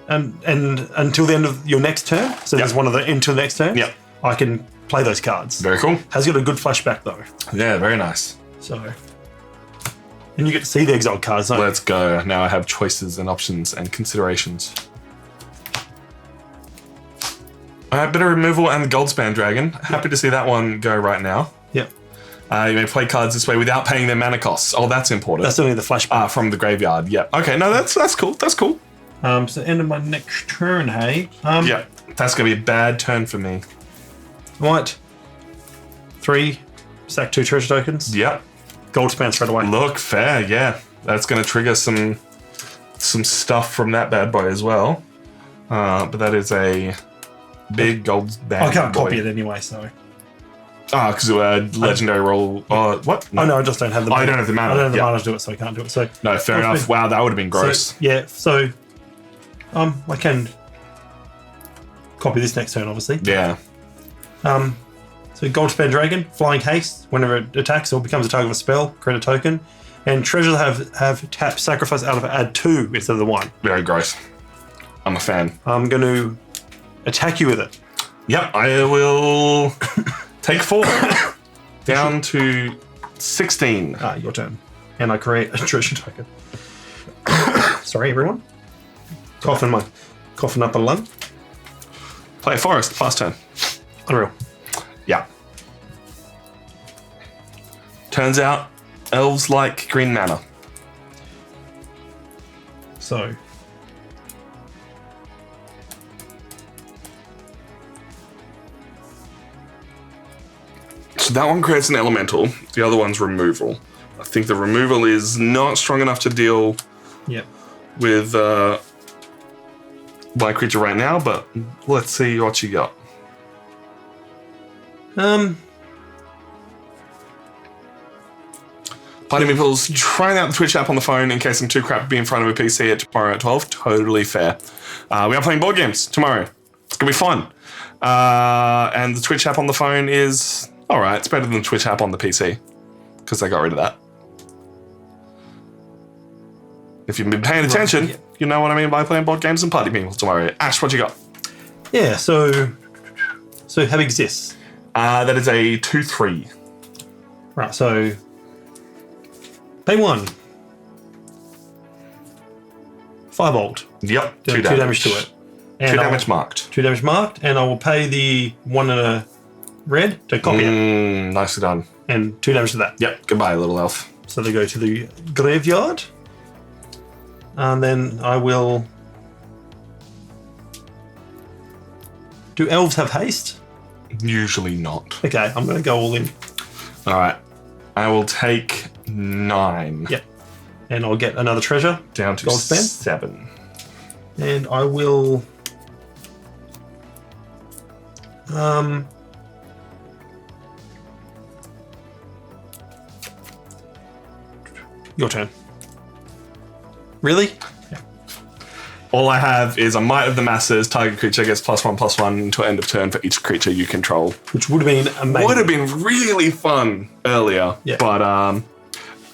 And until the end of your next turn, so there's one of the until the next turn, I can play those cards. Very cool. Has got a good flashback though. Yeah, very nice. So, and you get to see the exiled cards. Don't you? Let's go. Now I have choices and options and considerations. Bit of removal and the Goldspan Dragon. Happy to see that one go right now. Yep. You may play cards this way without paying their mana costs. Oh, that's important. That's only the flashback. From the graveyard. Yeah. Okay. No, that's cool. That's cool. So end of my next turn, hey. Yeah. That's gonna be a bad turn for me. Right. 3, sack 2 treasure tokens. Yep. Goldspan straight away. Look, fair. Yeah. That's gonna trigger some stuff from that bad boy as well. But that is a big gold bad I can't boy. copy it anyway, so. Because legendary roll. What? Oh no, I just don't have the mana. I don't have the mana. I don't have the Yeah. mana to do it, so I can't do it. So No, fair enough. Wow, that would have been gross. So I can copy this next turn, obviously. Yeah. So Goldspan Dragon, Flying Haste. Whenever it attacks or becomes a target of a spell, create a token. And treasures have tap sacrifice out of it, add 2 instead of the 1. Very gross. I'm a fan. I'm going to attack you with it. Yep, I will take 4. Down to 16. Your turn. And I create a treasure token. Sorry, everyone. Coughing up a lung. Play a forest, fast turn. Unreal. Yeah. Turns out, elves like green mana. So. So that one creates an elemental. The other one's removal. I think the removal is not strong enough to deal Yep. with my creature right now, but let's see what you got. Party People's trying out the Twitch app on the phone in case I'm too crap to be in front of a PC at tomorrow at 12. Totally fair. We are playing board games tomorrow. It's going to be fun. And the Twitch app on the phone is alright. It's better than the Twitch app on the PC because they got rid of that. If you've been paying attention, you know what I mean by playing board games and Party People tomorrow. Ash, what you got? Yeah, so have exists. That is a 2/3. Right, so pay 1. Firebolt. Yep, Do 2 damage to it. And 2 damage marked. 2 damage marked, and I will pay the 1 and a red to copy it. Nicely done. And 2 damage to that. Yep, goodbye, little elf. So they go to the graveyard. And then I will... Do elves have haste? Usually not. Okay, I'm going to go all in. Alright. I will take 9. Yep. And I'll get another treasure. Down to Goldspan. 7. And I will... Your turn. Really? Yeah. All I have is a Might of the Masses. Target creature gets +1/+1 until end of turn for each creature you control. Which would have been amazing. Would have been really fun earlier. Yeah. But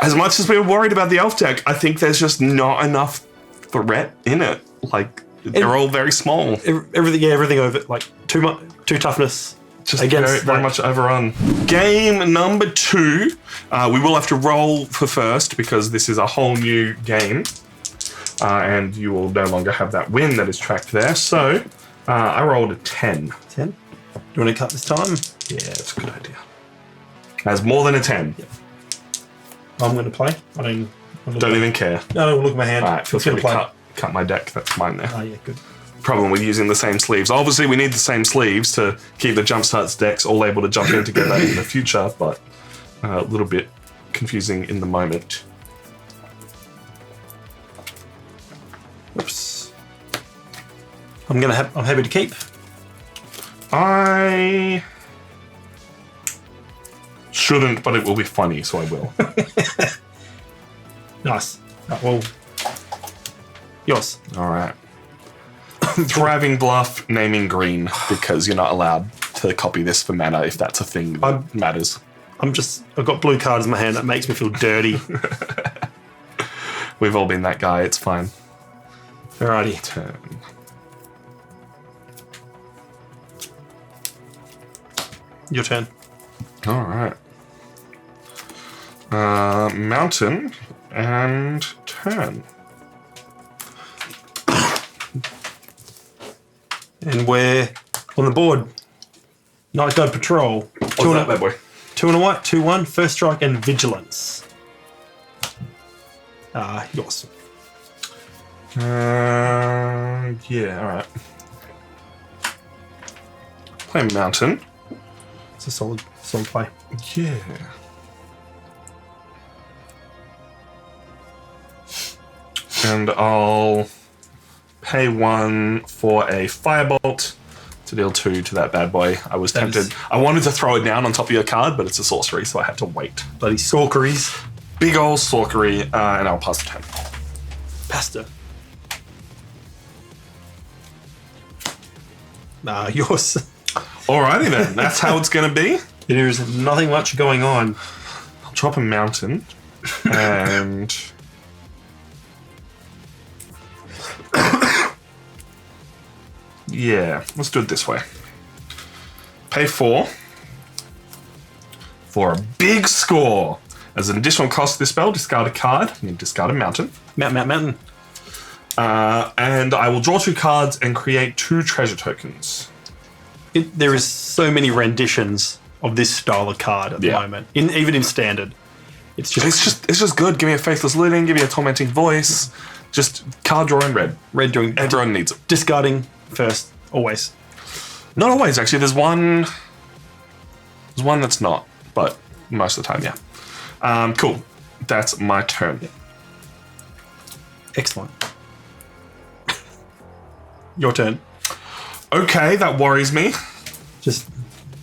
as much as we were worried about the elf deck, I think there's just not enough threat in it. Like, they're all very small. Everything over, like, too toughness, Just Against, very like- much overrun. Game number 2. We will have to roll for first because this is a whole new game. And you will no longer have that win that is tracked there. So I rolled a 10. 10. Do you want to cut this time? Yeah, that's a good idea. That's more than a 10. Yep. I'm going to play. I don't Even care. No, look at my hand. All right, feel It's free gonna to play. cut my deck. That's mine there. Oh, yeah, good. Problem with using the same sleeves. Obviously, we need the same sleeves to keep the Jumpstart's decks all able to jump in together in the future, but a little bit confusing in the moment. Oops. I'm happy to keep. I shouldn't, but it will be funny, so I will. Nice. Right, well, yours. All right. Thriving Bluff, naming green, because you're not allowed to copy this for mana if that's a thing that matters. I've got blue cards in my hand. That makes me feel dirty. We've all been that guy. It's fine. Alrighty. Turn. Your turn. All right. Mountain and turn. And we're on the board. Night Guard Patrol. What's that, bad boy? 2 and a white, 2/1, first strike and vigilance. Yours. Yeah, all right. Play Mountain. It's a solid play. Yeah. And I'll pay 1 for a Firebolt to deal 2 to that bad boy. I was tempted. I wanted to throw it down on top of your card, but it's a sorcery, so I had to wait. Bloody sorceries. Big ol' sorcery, and I'll pass the turn. Pasta. Yours. Alrighty then, that's how it's gonna be. There is nothing much going on. I'll drop a mountain, and yeah, let's do it this way. Pay 4 for a big score. As an additional cost to this spell, discard a card. You discard a mountain. Mountain. And I will draw 2 cards and create 2 treasure tokens. There is so many renditions of this style of card at the moment. Even in standard. It's just good. Give me a Faithless Looting, give me a Tormenting Voice. Just card draw in red. red doing Everyone needs it. discarding first, always. Not always, actually. There's one that's not, but most of the time, yeah. Cool. That's my turn. Excellent. Your turn. Okay, that worries me. Just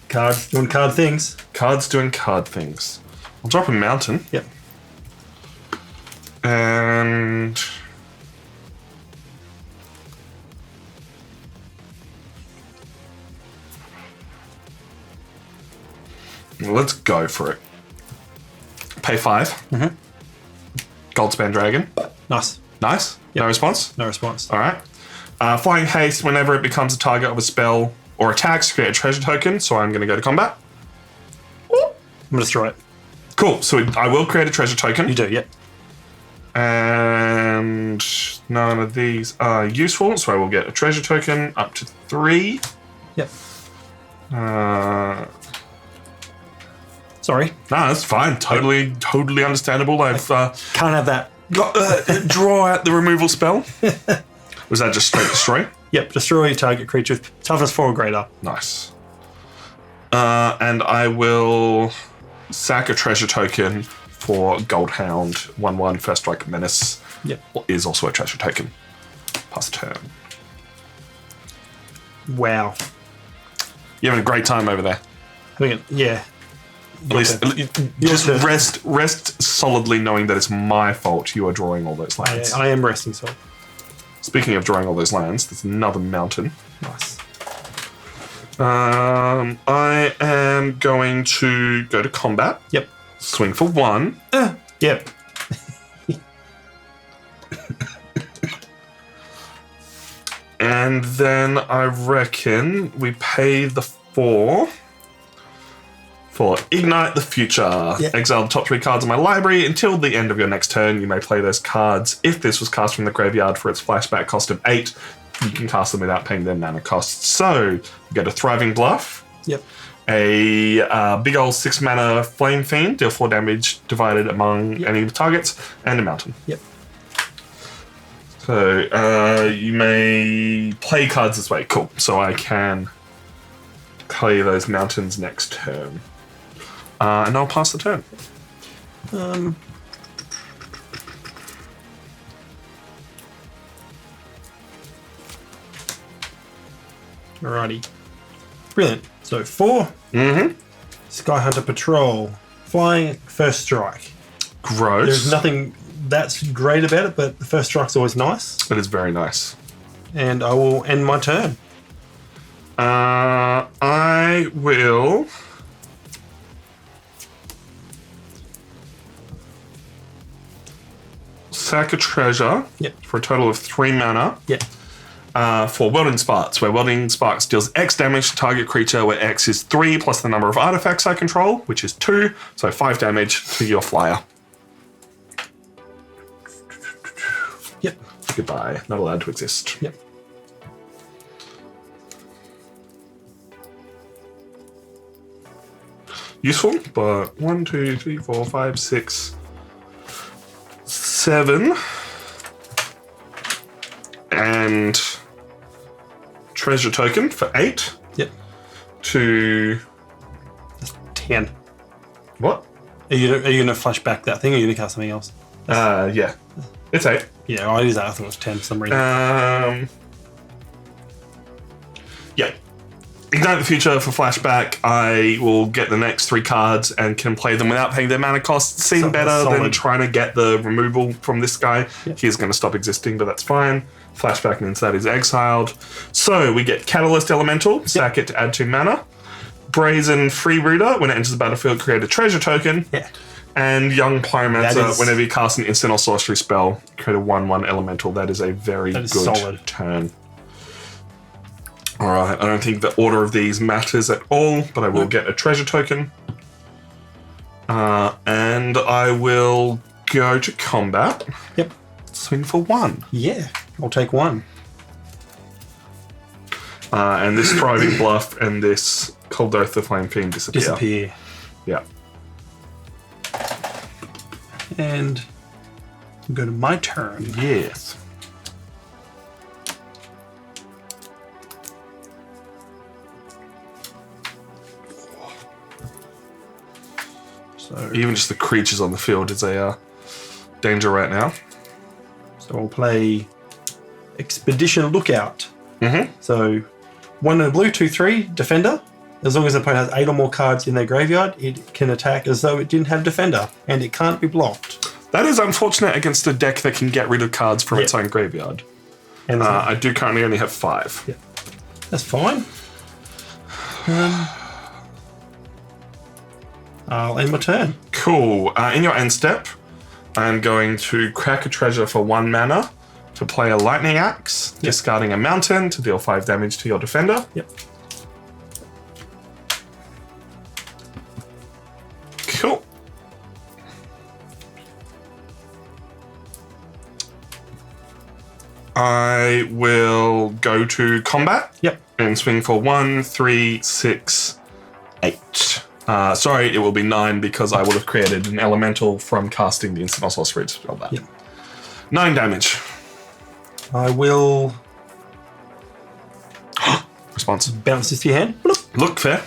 cards doing card things. Cards doing card things. I'll drop a mountain. Yep. And let's go for it. Pay 5. Mm-hmm. Goldspan Dragon. Nice. Nice. Yep. No response? No response. All right. Flying Haste, whenever it becomes a target of a spell or attacks, create a treasure token. So I'm going to go to combat. I'm going to throw it. Cool. So I will create a treasure token. You do, yep. And none of these are useful. So I will get a treasure token up to 3. Yep. Nah, Sorry. that's fine. Totally understandable. I've Can't have that. draw out the removal spell. Was that just straight destroy? Yep. Destroy target creature with toughness 4 or greater. Nice. And I will sack a treasure token for Goldhound. 1/1 first strike menace. Yep. Is also a treasure token. Pass turn. Wow. You're having a great time over there. Yeah. At least just rest solidly knowing that it's my fault you are drawing all those lands. I am resting, so. Speaking of drawing all those lands, there's another mountain. Nice. I am going to go to combat. Yep. Swing for 1. Yep. And then I reckon we pay the 4 For Ignite the Future. Yeah. Exile the top 3 cards in my library until the end of your next turn. You may play those cards. If this was cast from the graveyard for its flashback cost of 8, you can cast them without paying their mana costs. So, you get a Thriving Bluff. Yep. A big old 6 mana Flame Fiend, deal 4 damage divided among any targets, and a mountain. Yep. So, you may play cards this way. Cool. So I can play those mountains next turn. And I'll pass the turn. Alrighty. Brilliant. So 4. Sky Hunter Patrol. Flying, first strike. Gross. There's nothing that's great about it, but the first strike's always nice. It is very nice. And I will end my turn. I will sack a treasure for a total of 3 mana for Welding Sparks, where Welding Sparks deals X damage to target creature, where X is 3 plus the number of artifacts I control, which is 2, so 5 damage to your flyer. Yep. Goodbye. Not allowed to exist. Yep. Useful, but 1, 2, 3, 4, 5, 6, 7, and treasure token for 8. Yep. To 10. what? Are you going to flash back that thing, or are you going to cast something else? Yeah, it's 8. Yeah, I use that. I thought it was 10 for some reason. Yeah. Ignite the Future for flashback. I will get the next 3 cards and can play them without paying their mana costs. Seem better than trying to get the removal from this guy. Yep. He's going to stop existing, but that's fine. Flashback means that is exiled. So we get Catalyst Elemental. Sack it to add 2 mana. Brazen Free Reader. When it enters the battlefield, create a treasure token. Yeah. And Young Pyromancer. Whenever you cast an instant or sorcery spell, create a 1/1 elemental. That is a very good solid turn. Alright, I don't think the order of these matters at all, but I will get a treasure token. And I will go to combat. Yep. Swing for 1. Yeah, I'll take 1. And this Thriving Bluff and this Cold Oath the Flame Fiend disappear. Yeah. And go to my turn. Yes. So Even just the creatures on the field is a danger right now. So I'll play Expedition Lookout. Mm-hmm. So 1 in a blue, 2, 3, Defender. As long as the opponent has 8 or more cards in their graveyard, it can attack as though it didn't have Defender, and it can't be blocked. That is unfortunate against a deck that can get rid of cards from its own graveyard. And I do currently only have 5. Yeah. That's fine. I'll end my turn. Cool. In your end step, I'm going to crack a treasure for 1 mana to play a Lightning Axe, discarding a mountain to deal 5 damage to your defender. Yep. Cool. I will go to combat. Yep. And swing for 1, 3, 6, 8. Sorry, it will be 9 because I would have created an elemental from casting the instant or sorcery to spell that. Yep. 9 damage. I will Response. bounce this to your hand. Look, fair.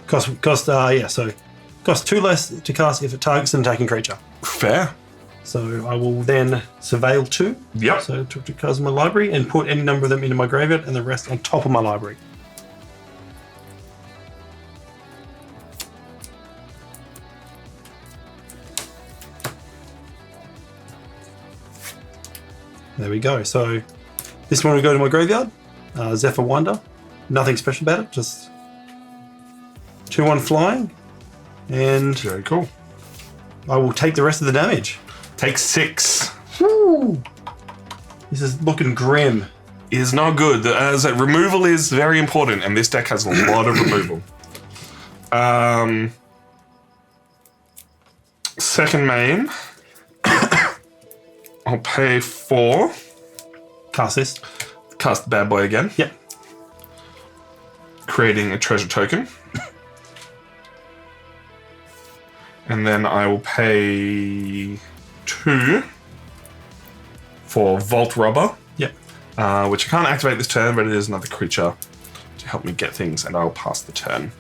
Cost 2 less to cast if it targets an attacking creature. Fair. So I will then surveil 2. Yep. So took 2 cards in my library and put any number of them into my graveyard and the rest on top of my library. There we go. So this one will go to my graveyard. Zephyr Winder. Nothing special about it. Just 2/1 flying. And Very cool. I will take the rest of the damage. Take 6. Woo! This is looking grim. Is not good. As removal is very important, and this deck has a lot of removal. Second main, I'll pay 4. Cast this. Cast the bad boy again. Yep. Creating a treasure token. And then I will pay 2 for Vault Robber, Yep. which I can't activate this turn, but it is another creature to help me get things, and I'll pass the turn.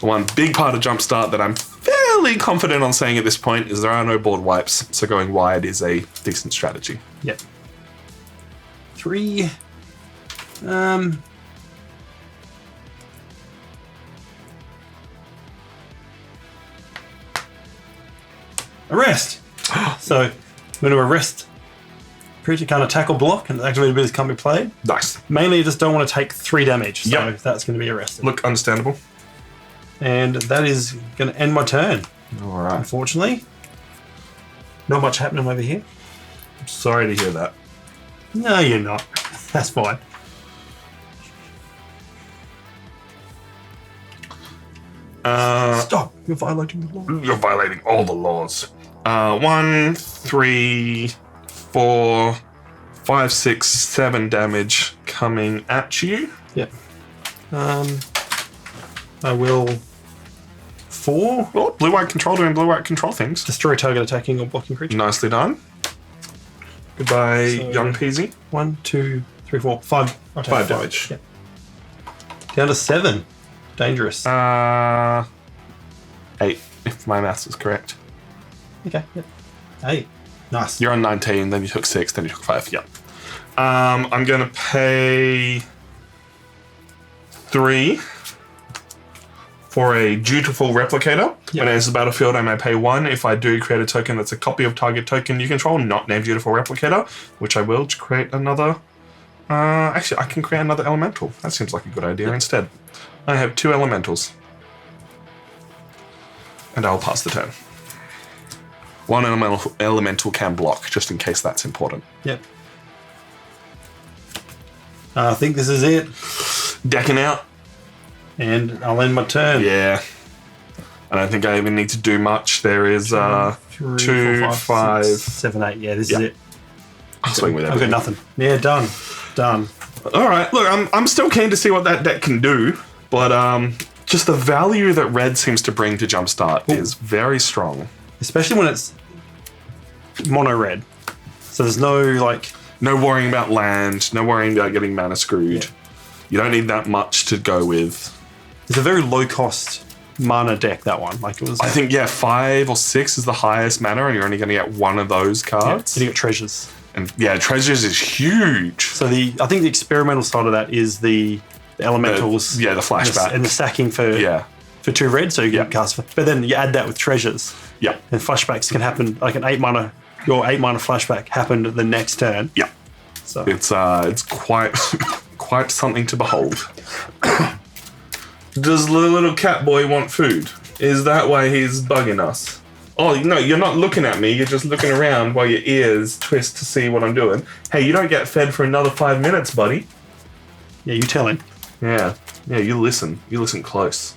The one big part of Jumpstart that I'm fairly confident on saying at this point is there are no board wipes, so going wide is a decent strategy. Yep. 3. Arrest. So I'm going to arrest. Creature can't attack or block, and activated abilities can't be played. Nice. Mainly, you just don't want to take 3 damage, so Yep. that's going to be arrested. Look, understandable. And that is going to end my turn, All right. unfortunately. Not much happening over here. Sorry to hear that. No, you're not. That's fine. Stop. You're violating the law. You're violating all the laws. 1, 3, 4, 5, 6, 7 damage coming at you. Yep. I will 4 Oh, blue-white control doing blue-white control things. destroy target attacking or blocking creature. Nicely done. Goodbye, So- young peasy. 1, 2, 3, 4, 5. I'll take 5 damage. Yep. Down to 7. Dangerous. 8, if my maths is correct. Okay. Yep. 8. Nice. You're on 19, then you took 6, then you took 5. Yep. I'm going to pay 3 for a dutiful replicator. Yep. When it enters the battlefield, I may pay 1 if I do create a token that's a copy of target token you control, not named dutiful replicator, which I will to create another. Actually, I can create another elemental. That seems like a good idea instead. I have 2 elementals. And I'll pass the turn. 1 elemental can block, just in case that's important. Yep. I think this is it. Decking out. And I'll end my turn. Yeah. I don't think I even need to do much. There is 2, 5. 7, 8. Yeah, this is it. I'll swing with I've got everything. nothing. Yeah, done. Done. All right. Look, I'm still keen to see what that deck can do, but just the value that red seems to bring to Jumpstart is very strong. Especially when it's mono red. So there's no like. No worrying about land. No worrying about getting mana screwed. Yeah. You don't need that much to go with. It's a very low cost mana deck, that one. Like it was. I think 5 or 6 is the highest mana, and you're only going to get one of those cards. And you got treasures. And yeah, treasures is huge. So I think the experimental side of that is the elementals. The flashback. And the sacking for 2 red, so you can cast. But then you add that with treasures. Yeah. And flashbacks can happen like an 8 mana. Your 8 mana flashback happened the next turn. Yeah. So It's quite quite something to behold. Does the little cat boy want food? Is that why he's bugging us? Oh, no, you're not looking at me. You're just looking around while your ears twist to see what I'm doing. Hey, you don't get fed for another 5 minutes, buddy. yeah, you tell him. Yeah, you listen. You listen close.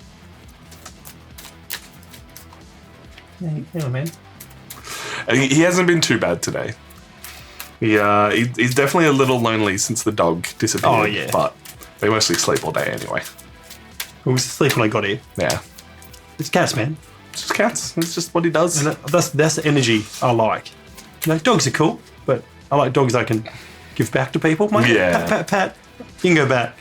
Yeah, man. He hasn't been too bad today. He's definitely a little lonely since the dog disappeared. Oh, yeah. But they mostly sleep all day anyway. I was asleep when I got here. Yeah. It's cats, man. It's just cats. It's just what he does. And that's the energy I like. You know, dogs are cool, but I like dogs I can give back to people. Mate, Yeah. pat. You can go back.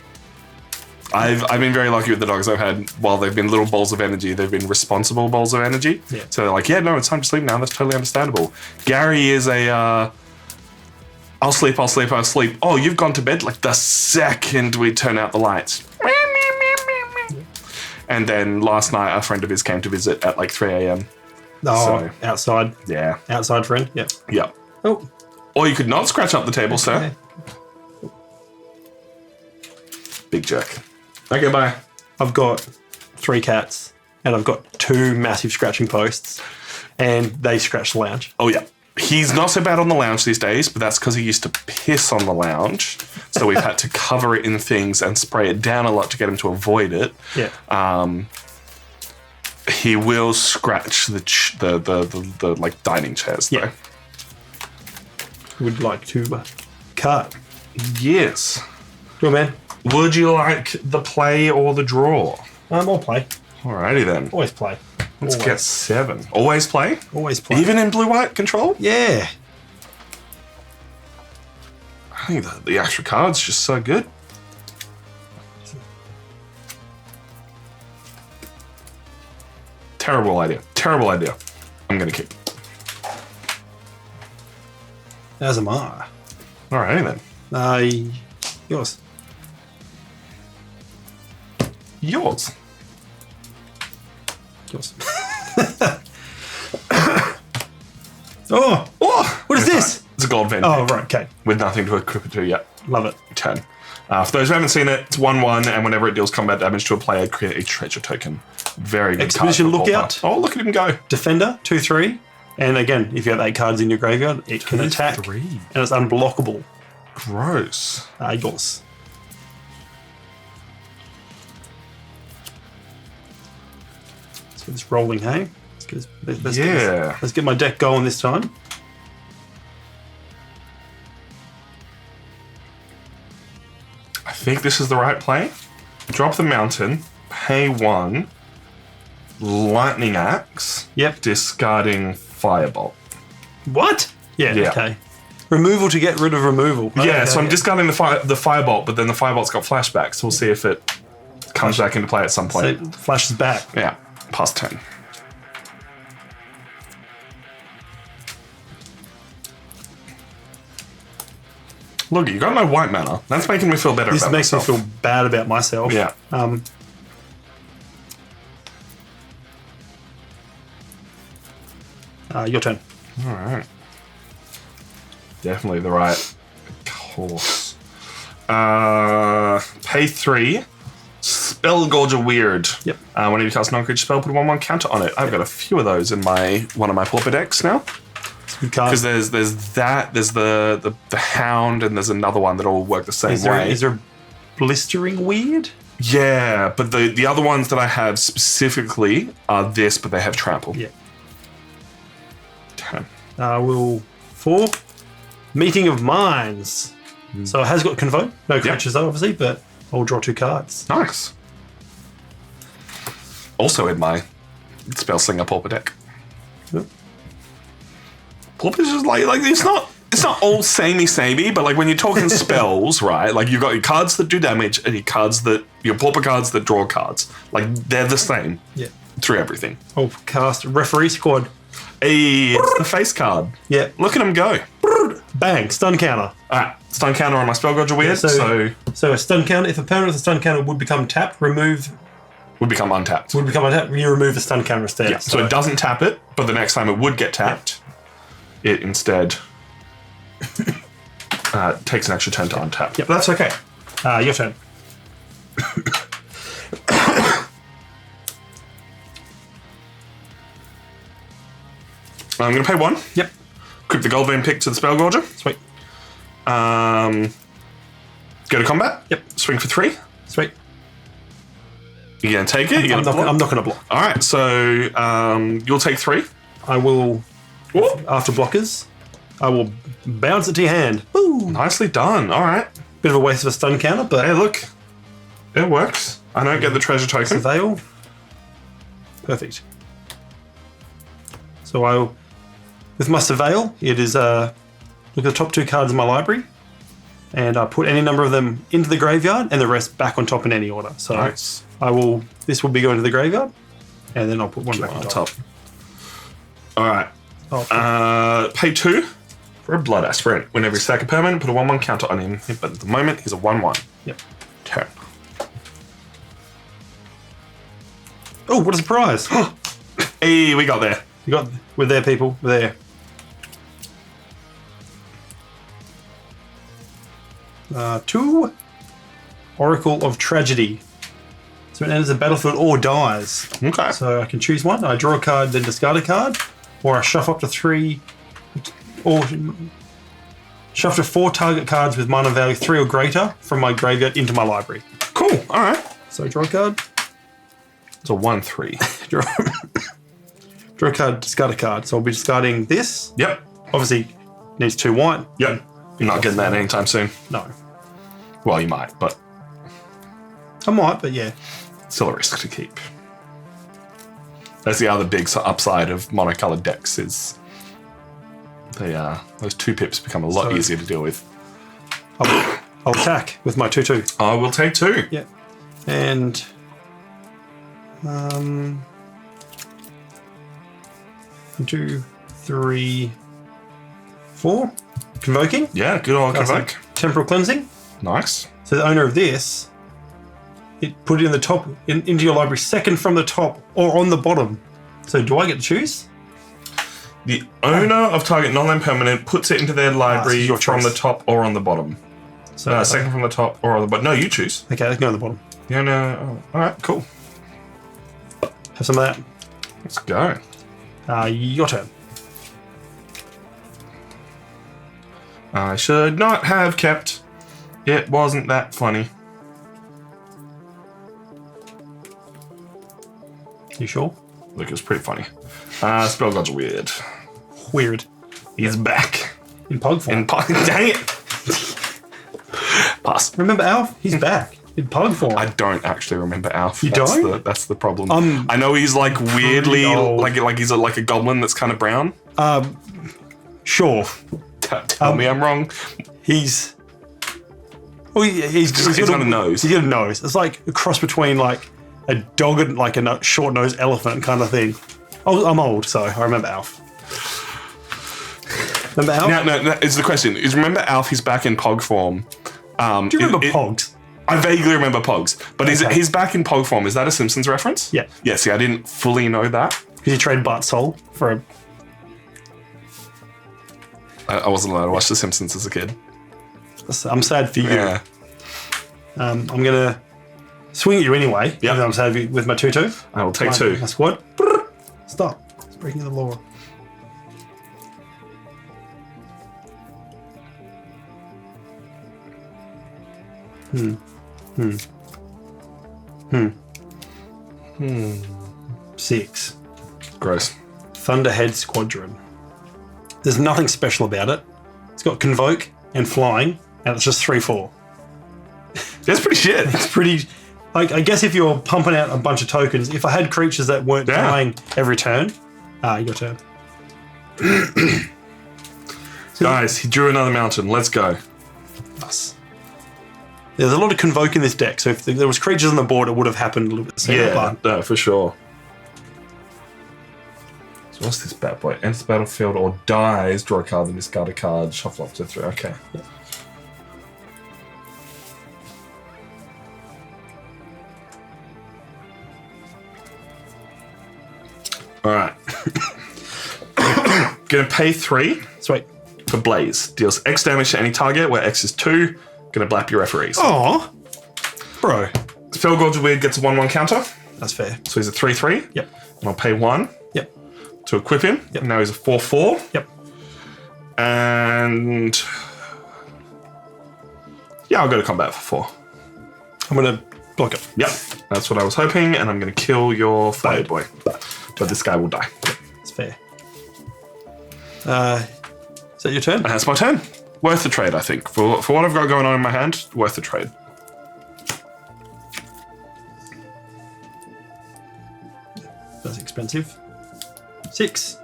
I've been very lucky with the dogs I've had. While they've been little balls of energy, they've been responsible balls of energy. Yeah. So they're like, yeah, no, it's time to sleep now. That's totally understandable. Gary is a, I'll sleep. Oh, you've gone to bed like the second we turn out the lights. And then last night, a friend of his came to visit at like 3 a.m. Oh, outside. Yeah. Outside friend. Yep. Yeah. Oh. Or you could not scratch up the table, sir. Big jerk. Okay, bye. I've got 3 cats, and I've got 2 massive scratching posts, and they scratch the lounge. Oh, yeah. He's not so bad on the lounge these days, but that's because he used to piss on the lounge. So we've had to cover it in things and spray it down a lot to get him to avoid it. Yeah. He will scratch the like dining chairs though. Yeah. Would like to cut. Yes. Go on, man. Would you like the play or the draw? I'll play. Alrighty then. Always play. Let's get 7. Always play? Always play. Even in blue-white control? Yeah. I think the extra card's just so good. Terrible idea. Terrible idea. I'm going to keep. As am I. Alrighty then. Yours. Yours. Yours. Oh! What is this? It's a gold vein. Oh, right, okay. With nothing to equip it to yet. Love it. 10. For those who haven't seen it, it's 1/1, and whenever it deals combat damage to a player, create a treasure token. Very good Expedition card for Lookout. Pauper. Oh, look at him go. Defender, 2/3. And again, if you have 8 cards in your graveyard, it can attack. 2/3. And it's unblockable. Gross. Yours. So it's rolling, hey? Let's get my deck going this time. I think this is the right play. Drop the mountain, pay 1, lightning axe, Yep. discarding firebolt. What? Yeah, Yeah. okay. Removal to get rid of removal. Yeah, Okay, so I'm discarding the firebolt, but then the firebolt's got flashbacks, so we'll see if it comes back into play at some So point. it flashes back. Yeah, past 10. Look, you got no white mana. That's making me feel better This about makes myself. me feel bad about myself. Yeah. Your turn. All right. Definitely the right course. Pay 3. Spell Gorger Weird. Yep. Whenever you cast a non-creature spell, put a 1/1 counter on it. I've got a few of those in one of my Pauper decks now. You can't. Because there's the Hound, and there's another one that all work the same way. Is there blistering weird? Yeah, but the other ones that I have specifically are this, but they have trample. Yeah. Okay. Will 4. Meeting of Minds. So it has got Convoke. No creatures though, obviously, but I'll draw 2 cards. Nice. Also in my Spellslinger Pauper deck. Yep. Pauper's just like it's not all samey, but like when you're talking spells, right? Like you've got your cards that do damage and your Pauper cards that draw cards. Like they're the same. Yeah. Through everything. I'll cast Referee Squad. Hey, it's the face card. Yeah. Look at him go. Bang. Stun counter. Alright, stun counter on my Spell Gorger Weird, So a stun counter. If a permanent with a stun counter would become tapped, would become untapped. you remove the stun counter instead. Yeah, so it doesn't tap it, but the next time it would get tapped, it instead takes an extra turn to untap. Yep. But that's okay. Your turn. I'm going to pay 1. Yep. Equip the Gold Vein pick to the Spell Gorger. Sweet. Go to combat. Yep. Swing for 3. Sweet. You're going to take it. I'm not going to block. All right, so you'll take 3. I will, after blockers, I will bounce it to your hand. Woo! Nicely done. All right. Bit of a waste of a stun counter, but Hey, look. It works. I don't get the treasure token. Surveil. Perfect. So I'll, with my Surveil, it is look at the top 2 cards in my library, and I put any number of them into the graveyard, and the rest back on top in any order. So Nice. this will be going to the graveyard, and then I'll put one back on top. All right. Pay 2 for a Blood Aspirant. Whenever you sack a permanent, put a 1/1 counter on him. But at the moment, he's a 1/1. Yep. Turn. Oh, what a surprise! Hey, we got there. We're there, people. We're there. Two Oracle of Tragedy. So it enters the battlefield or dies. Okay. So I can choose one. I draw a card, then discard a card, or I shuffle up to 3, or shuffle 4 target cards with mana value 3 or greater from my graveyard into my library. Cool. All right. So draw a card. It's a 1-3. Draw a card, discard a card. So I'll be discarding this. Yep. Obviously, needs 2 white. Yep. You're not getting that anytime soon. No. Well, you might, but I might, but yeah. still a risk to keep. That's the other big upside of monocolored decks is those 2 pips become a lot easier to deal with. I'll attack with my 2/2. I will take 2. Yeah. And 2, 3, 4. Convoking. Yeah, good old Convoke. Temporal Cleansing. Nice. So the owner of this, put it in the top, into your library, second from the top or on the bottom. So do I get to choose? The owner of target non-land permanent puts it into their library your from choice. the top or on the bottom. So Second from the top or on the bottom. No, you choose. Okay, let's go on the bottom. The owner. Oh, all right, cool. Have some of that. Let's go. Your turn. I should not have kept. It wasn't that funny. You sure? Look, it was pretty funny. Spell God's weird. Weird. He's back. In Pug form. Dang it. Pass. Remember Alf? He's back. In Pug form. I don't actually remember Alf. You don't? That's the problem. I'm I know he's like weirdly old. like he's like a goblin that's kind of brown. Sure. Tell me I'm wrong. He's... Well, he's got a nose. He's got a nose. It's like a cross between like a dog and like a short-nosed elephant kind of thing. I'm old, so I remember Alf. Remember Alf? No, is the question. Is remember Alf, he's back in Pog form. Do you remember Pogs? I vaguely remember Pogs. But Okay. he's back in Pog form. Is that a Simpsons reference? Yeah. Yeah, see, I didn't fully know that. Because you trade Bart's soul for a... I wasn't allowed to watch The Simpsons as a kid. I'm sad for you. Yeah. I'm going to swing at you anyway. Yeah. Even though I'm sad with my 2/2. I will take 2. My squad. Stop. It's breaking the law. Six. Gross. Thunderhead Squadron. There's nothing special about it. It's got Convoke and Flying, and it's just 3/4. That's pretty shit. It's pretty... Like, I guess if you're pumping out a bunch of tokens, if I had creatures that weren't dying every turn, your turn. Guys, he drew another mountain. Let's go. Us. There's a lot of Convoke in this deck, so if there was creatures on the board, it would have happened a little bit sooner. Yeah, no, for sure. So what's this bad boy? Enters the battlefield or dies, draw a card, then discard a card, shuffle up to 3. Okay. Yeah. Alright. Gonna pay 3 Sweet. for Blaze. Deals X damage to any target where X is 2. Gonna blap your referees. Aw. Bro. Spell Gorge Weird gets a 1/1 counter. That's fair. So he's a 3/3. Yep. And I'll pay 1 Yep. to equip him. Yep. And now he's a 4/4. Yep. And yeah, I'll go to combat for 4. I'm going to block it. Yep, that's what I was hoping, and I'm going to kill your fire boy. But this guy will die. That's fair. Is that your turn? And that's my turn. Worth the trade, I think. For what I've got going on in my hand, worth the trade. That's expensive. 6.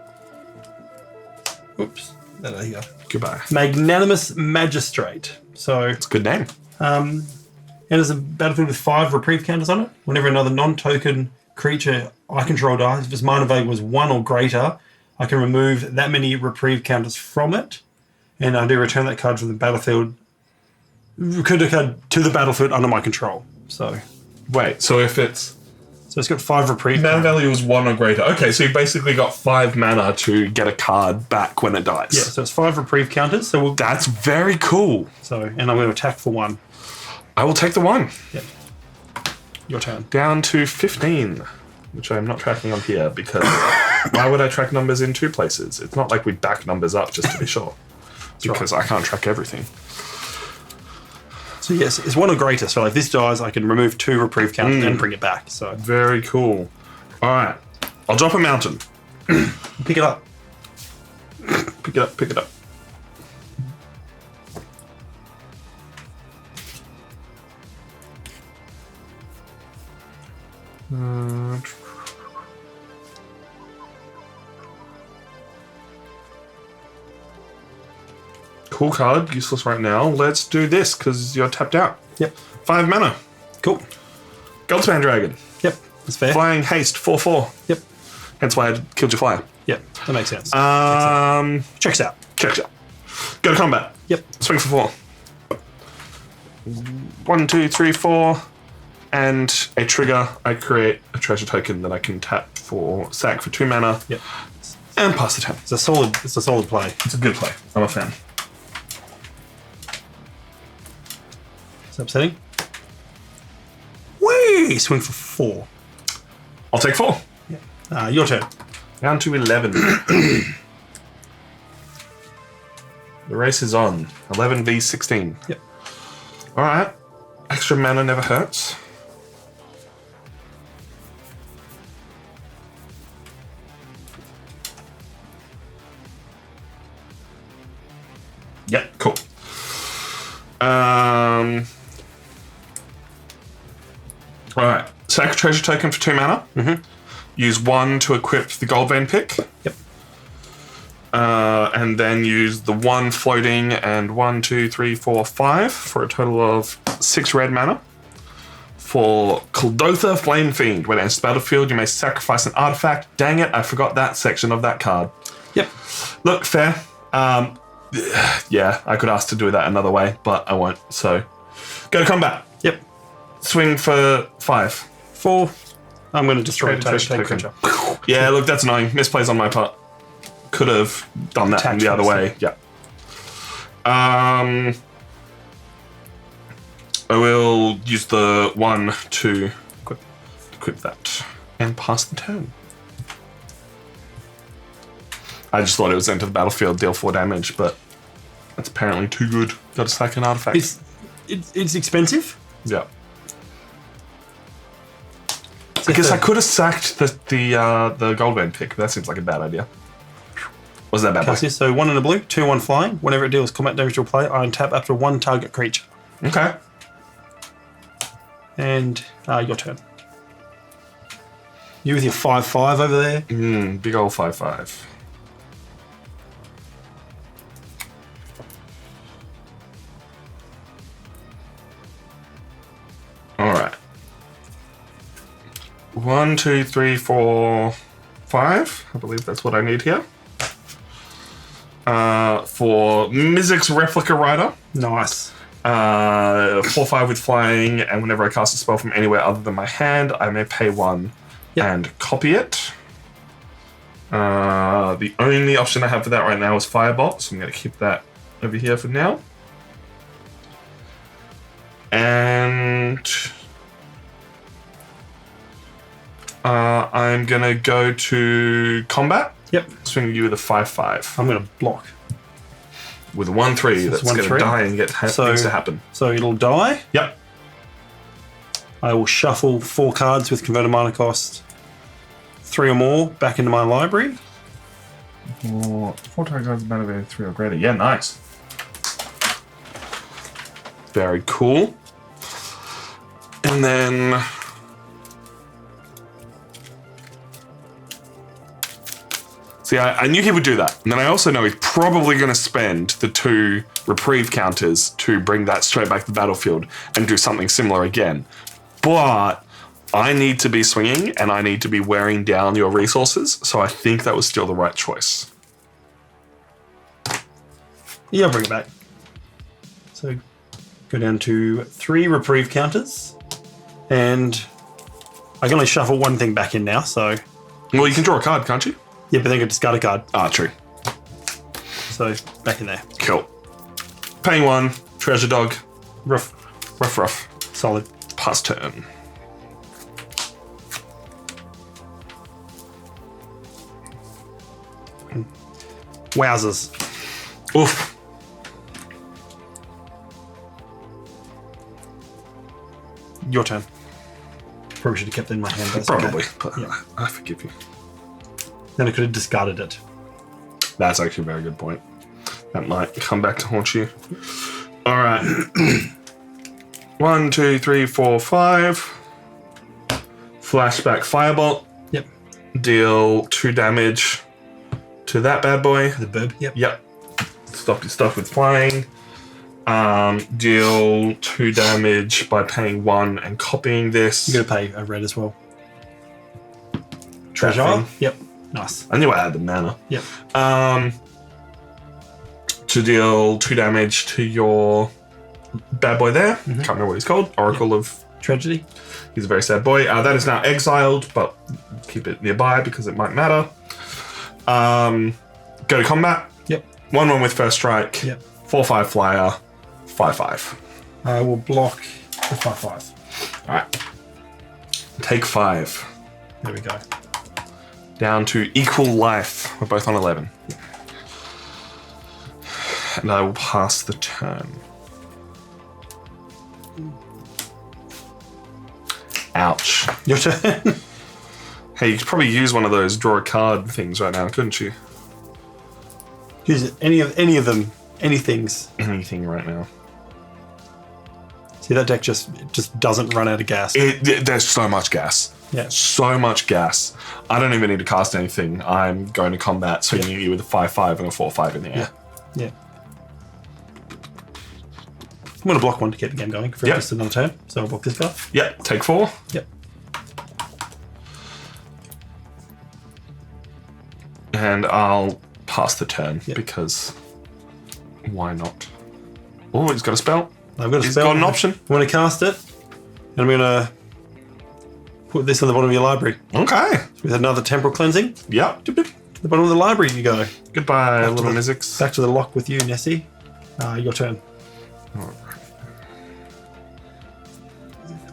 Oops. There you go. Goodbye. Magnanimous Magistrate. So, It's a good name. enters a battlefield with 5 reprieve counters on it. Whenever another non-token creature I control dies, if its mana value was 1 or greater, I can remove that many reprieve counters from it. And I do return that card from the battlefield. Return a card to the battlefield under my control. So Wait, so if it's... it's got 5 reprieve Mana counters. value is 1 or greater. Okay, so you've basically got 5 mana to get a card back when it dies. Yeah, so it's 5 reprieve counters. So That's very cool. and I'm going to attack for 1. I will take the 1. Yep. Your turn. Down to 15, which I'm not tracking on here because why would I track numbers in 2 places? It's not like we back numbers up just to be sure. Because I can't track everything. So yes, it's one or greater. So if this dies, I can remove 2 reprieve counters and bring it back. So Very cool. All right. I'll drop a mountain. pick it up. Pick it up, pick it up. Cool card, useless right now. Let's do this because you're tapped out. Yep. 5 mana. Cool. Goldspan Dragon. Yep. That's fair. Flying haste 4/4. Yep. Hence why I killed your flyer. Yep. That makes sense. Checks out. Checks out. Go to combat. Yep. Swing for 4. 1, 2, 3, 4. And a trigger. I create a treasure token that I can tap for sack for 2 mana. Yep. And pass the turn. It's a solid play. It's a good play. I'm a fan. It's upsetting. Whee! Swing for 4. I'll take 4. Your turn. Down to 11. The race is on. 11 v 16. Yep. All right. Extra mana never hurts. Yep. Cool. All right. Sack a treasure token for 2 mana. Mm-hmm. Use 1 to equip the gold vein pick. Yep. And then use the 1 floating and 1, 2, 3, 4, 5 for a total of 6 red mana. For Kuldotha Flame Fiend, when it enters the battlefield, you may sacrifice an artifact. Dang it, I forgot that section of that card. Yep. Look, fair. Yeah, I could ask to do that another way, but I won't. So, go to combat. Yep. Swing for 5. 4. I'm going to destroy a Treasure token. Yeah, look, that's annoying. Misplays on my part. Could have done that the other way. Yeah. I will use the 1 to equip that and pass the turn. I just thought it was enter the battlefield, deal 4 damage, but that's apparently too good. Got to sack an artifact. It's expensive. Yeah. I guess I could have sacked the gold vein pick. That seems like a bad idea. Was that bad? Cassius, so 1 in a blue, 2, 1 flying. Whenever it deals combat damage to a player, I untap after 1 target creature. Okay. And your turn. You with your 5/5 over there. Big old 5/5. All right. 1, 2, 3, 4, 5. I believe that's what I need here. For Mizzix's Replica Rider. Nice. 4/5 with flying, and whenever I cast a spell from anywhere other than my hand, I may pay 1 and copy it. The only option I have for that right now is Firebolt, so I'm going to keep that over here for now. And I'm going to go to combat. Yep. Swing you with a 5/5. I'm going to block. With a 1/3 that's going to 1/3. die and get things to happen. So it'll die. Yep. I will shuffle 4 cards with converted mana cost 3 or more back into my library. 4 target cards better 3 or greater. Yeah, nice. Very cool. And then see, I knew he would do that. And then I also know he's probably going to spend the 2 reprieve counters to bring that straight back to the battlefield and do something similar again. But I need to be swinging and I need to be wearing down your resources. So I think that was still the right choice. Yeah, I'll bring it back. So go down to 3 reprieve counters. And I can only shuffle 1 thing back in now, so... Well, you can draw a card, can't you? Yeah, but then I can discard a card. Ah, true. So, back in there. Cool. Paying 1, treasure dog. Rough. Rough. Solid. Pass turn. Wowzers. Oof. Your turn. Probably should have kept it in my hand. That's Probably, okay. but I forgive you. Then I could have discarded it. That's actually a very good point. That might come back to haunt you. All right. 1, 2, 3, 4, 5. Flashback firebolt. Yep. Deal 2 damage to that bad boy. The burb. Yep. Yep. Stop your stuff with flying. Deal 2 damage by paying 1 and copying this. You're going to pay a red as well. Treasure. Thing. Yep. Nice. I knew I had the mana. Yep. To deal 2 damage to your bad boy there. Can't remember what he's called. Oracle of Tragedy. He's a very sad boy. That is now exiled, but keep it nearby because it might matter. Go to combat. Yep. 1/1 with first strike. Yep. 4/5 flyer. 5/5. I will block the 5/5. All right. Take 5. There we go. Down to equal life. We're both on 11. And I will pass the turn. Ouch. Your turn. Hey, you could probably use one of those draw a card things right now, couldn't you? Use it. Any of them. Anythings. Anything right now. See, that deck just doesn't run out of gas. There's so much gas. Yeah. So much gas. I don't even need to cast anything. I'm going to combat swinging at you with a 5/5 and a 4/5 in the air. Yeah. I'm going to block one to keep the game going for just another turn. So I'll block this guy. Yep. Take 4. Yep. And I'll pass the turn Yep. because why not? Oh, he's got a spell. I've got a He's spell. got an option. I'm going to cast it. And I'm going to put this on the bottom of your library. Okay. With another temporal cleansing. Yep. The bottom of the library you go. Goodbye, little Mizzix. Back to the lock with you, Nessie. Your turn.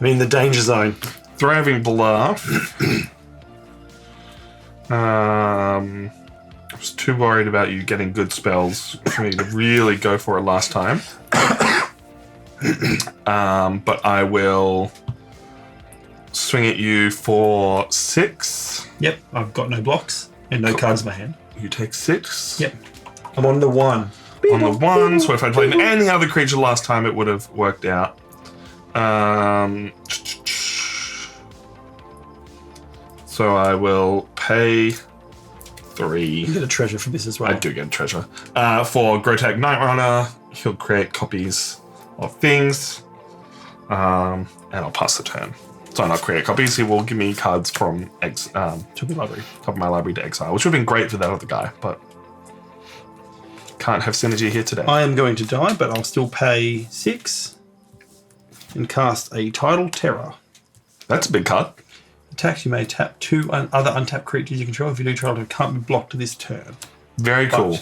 I mean, the danger zone. Thriving Bluff. I was too worried about you getting good spells for me to really go for it last time. But I will swing at you for 6. Yep, I've got no blocks and no cards in my hand. You take 6. Yep. I'm on the 1. On the 1, so if I played any other creature last time, it would have worked out. So I will pay 3. You get a treasure for this as well. I do get a treasure. For Grotech Night Runner, he'll create copies of things. And I'll pass the turn. So I'll not create copies, he will give me cards from top of my library to exile, which would have been great for that other guy, but can't have synergy here today. I am going to die, but I'll still pay 6 and cast a Tidal Terror. That's a big card. Attacks, you may tap 2 other untapped creatures you control. If you do, Tidal can't be blocked this turn. Very cool.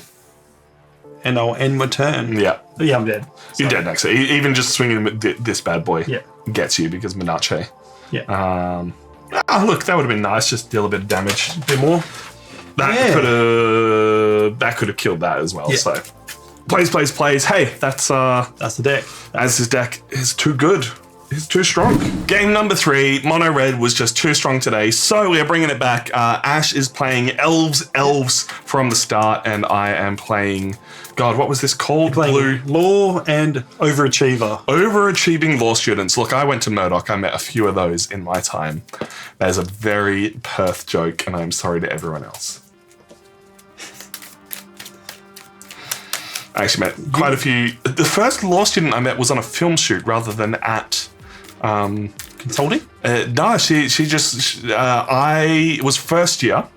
And I'll end my turn. Yeah. Yeah, I'm dead. You're dead next. Even just swinging this bad boy gets you because Minache. Yeah. Look, that would have been nice. Just deal a bit of damage. A bit more. That could have killed that as well. Yeah. So plays. Hey, that's the deck. As his deck is too good. He's too strong. Game number 3, Mono Red was just too strong today, so we are bringing it back. Ash is playing Elves from the start, and I am playing... God, what was this called? Blue. Law and Overachiever. Overachieving law students. Look, I went to Murdoch. I met a few of those in my time. That is a very Perth joke, and I'm sorry to everyone else. I actually met quite a few. The first law student I met was on a film shoot rather than at... Consulting? No, she just... I was first year.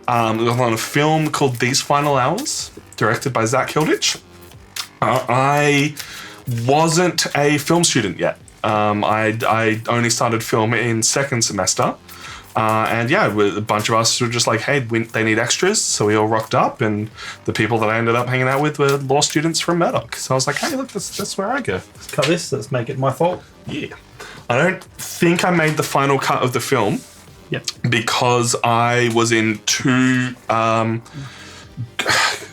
On a film called These Final Hours, directed by Zach Hilditch. I wasn't a film student yet. I only started film in second semester. And yeah, a bunch of us were just like, hey, they need extras. So we all rocked up, and the people that I ended up hanging out with were law students from Murdoch. So I was like, hey, look, that's where I go. Let's cut this. Let's make it my fault. Yeah. I don't think I made the final cut of the film. Yep. Because I was in 2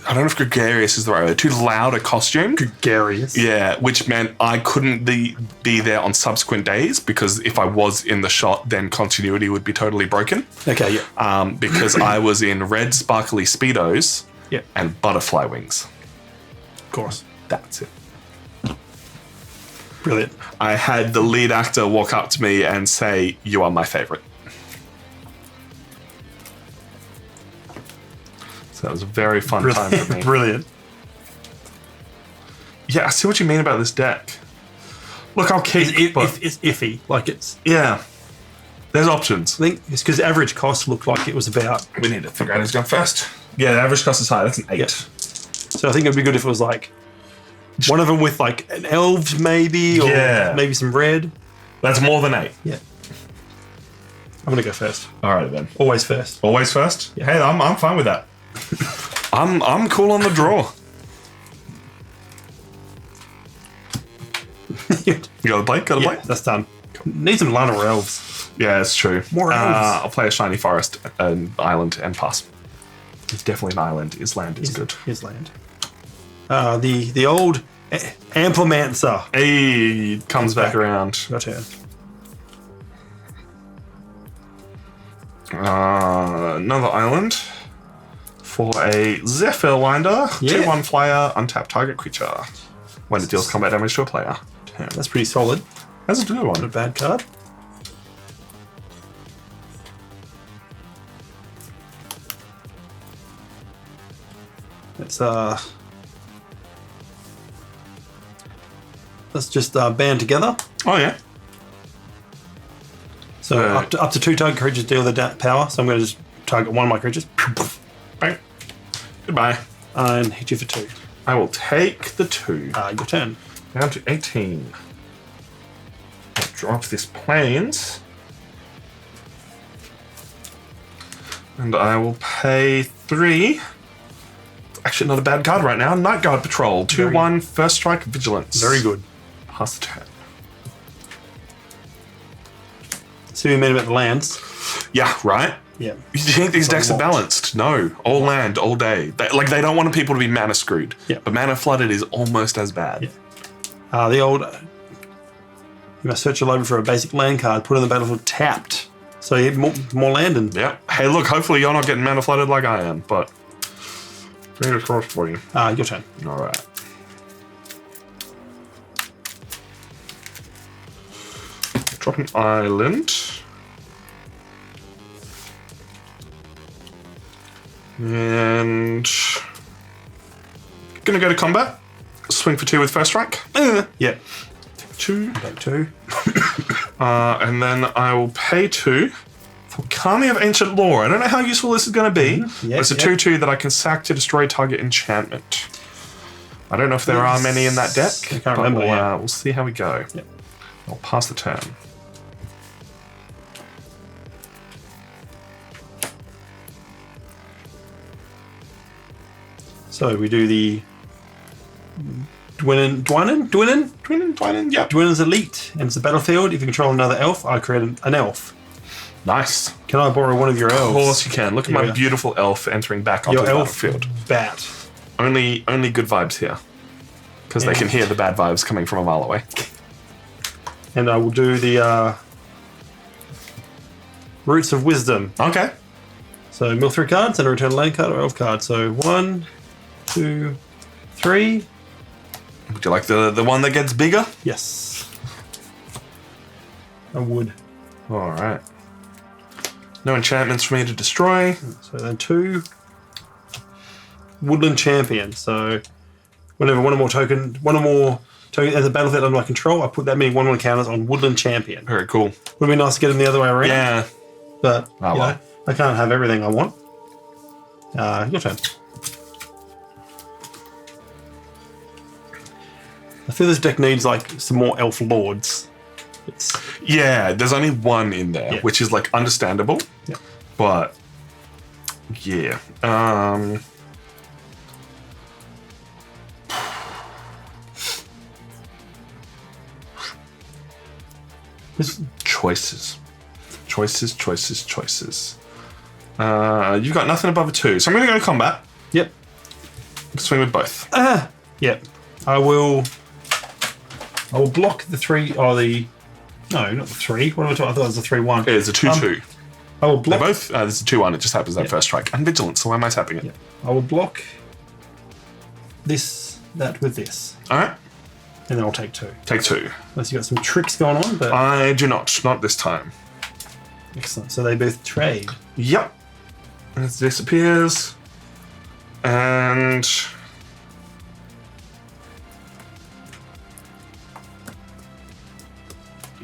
I don't know if gregarious is the right word, too loud a costume. Gregarious. Yeah, which meant I couldn't be there on subsequent days because if I was in the shot, then continuity would be totally broken. Okay, yeah. Because I was in red sparkly Speedos and butterfly wings. Of course. That's it. Brilliant. I had the lead actor walk up to me and say, "You are my favorite." So that was a very fun time for me. Brilliant. Yeah, I see what you mean about this deck. Look, I'll keep it, but it's iffy. Like it's... yeah. There's options. I think it's because average cost looked like it was about... We need to figure out who's going first. Yeah, the average cost is high. That's an 8. Yeah. So I think it'd be good if it was like one of them with like an elves maybe, or maybe some red. That's more than 8. Yeah. I'm going to go first. All right, then. Always first. Always first? Yeah. Hey, I'm fine with that. I'm cool on the draw. You got to play? Got to play? That's done. Need some Lana or elves. Yeah, it's true. More elves. I'll play a shiny forest, an island, and pass. It's definitely an island. His land is good. His land. The old Amplimancer. Hey, comes back around. Your turn. Another island for a Zephyrlander. 2/1 flyer, untap target creature. When it deals combat damage to a player. Turn. That's pretty solid. That's a good Not a one. bad card. Let's just band together. Oh, yeah. So up to 2 target creatures deal the power. So I'm going to just target one of my creatures. Bang. Goodbye. And hit you for 2. I will take the 2. Your turn. Down to 18. I'll drop this plains. And I will pay 3. Actually, not a bad card right now. Night Guard Patrol. 2/1, first strike, vigilance. Very good. Pass the turn. So you mean about the lands? Yeah, right? Yeah. You think these decks are balanced? No. All land, all day. They don't want people to be mana screwed. Yeah. But mana flooded is almost as bad. Yeah. The old... you must search your library for a basic land card, put it on the battlefield tapped. So you get more land and... Yeah. Hey, look, hopefully you're not getting mana flooded like I am, but... fingers crossed for you. Your turn. All right. Drop an island. And... gonna go to combat. Swing for 2 with first strike. Yeah. 2. Take 2. And then I will pay 2 for Kami of Ancient Lore. I don't know how useful this is going to be. Yep, It's a 2/2 that I can sack to destroy target enchantment. I don't know if there are many in that deck. I can't remember. We'll see how we go. Yep. I'll pass the turn. So we do the Dwynnin? Yep. Dwynnen's Elite. Enters the battlefield. If you control another elf, I create an elf. Nice. Can I borrow one of your elves? Of course you can. Look at my beautiful elf entering back onto Your the elf battlefield. bat. Only good vibes here. Because they can hear the bad vibes coming from a mile away. And I will do the Roots of Wisdom. Okay. So mill 3 cards and a return a land card or elf card. So 1, 2, 3. Would you like the one that gets bigger? Yes. I would. All right. No enchantments for me to destroy. So then 2. Woodland Champion. So whenever one or more tokens as a battlefield under my control, I put that many 1/1 counters on Woodland Champion. Very cool. Would be nice to get them the other way around. Yeah. But Oh, well. I can't have everything I want. Your turn. I feel this deck needs like some more elf lords. Yeah, there's only one in there, which is like understandable. Yeah. But yeah. Choices. You've got nothing above a 2, so I'm going to go to combat. Yep. Swing with both. Yep. I will block the 3. Oh, no, not the 3. What am I talking? I thought it was a 3-1. It's a 2-2. I will They're block. both. This is a 2-1. It just happens that first strike. And vigilance. So why am I tapping it? Yeah. I will block that with this, All right. and then I'll take 2. Take 2. Unless you got some tricks going on, but I do not. Not this time. excellent. So they both trade. Yep. It disappears. And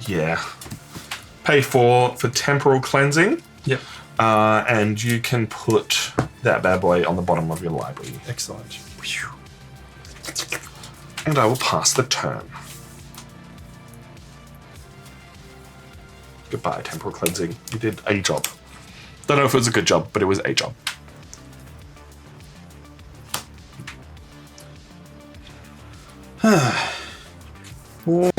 yeah. Pay for temporal cleansing. Yep. And you can put that bad boy on the bottom of your library. Excellent. And I will pass the turn. Goodbye, temporal cleansing. You did a job. Don't know if it was a good job, but it was a job. Or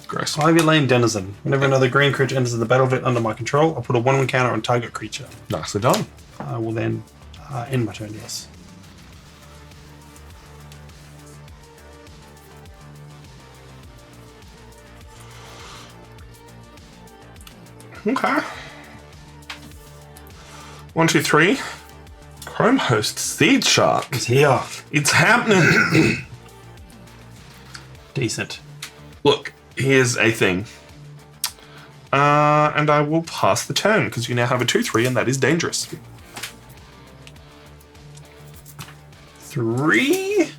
Gross. Ivy Lane Denizen. Whenever another green creature enters the battlefield under my control, I'll put a 1/1 counter on target creature. Nicely done. I will then end my turn, yes. Okay. 1, 2, 3. Chrome Host Seed Shark. It's here. It's happening. Decent. Look, here's a thing. And I will pass the turn because you now have a 2/3, and that is dangerous. 3.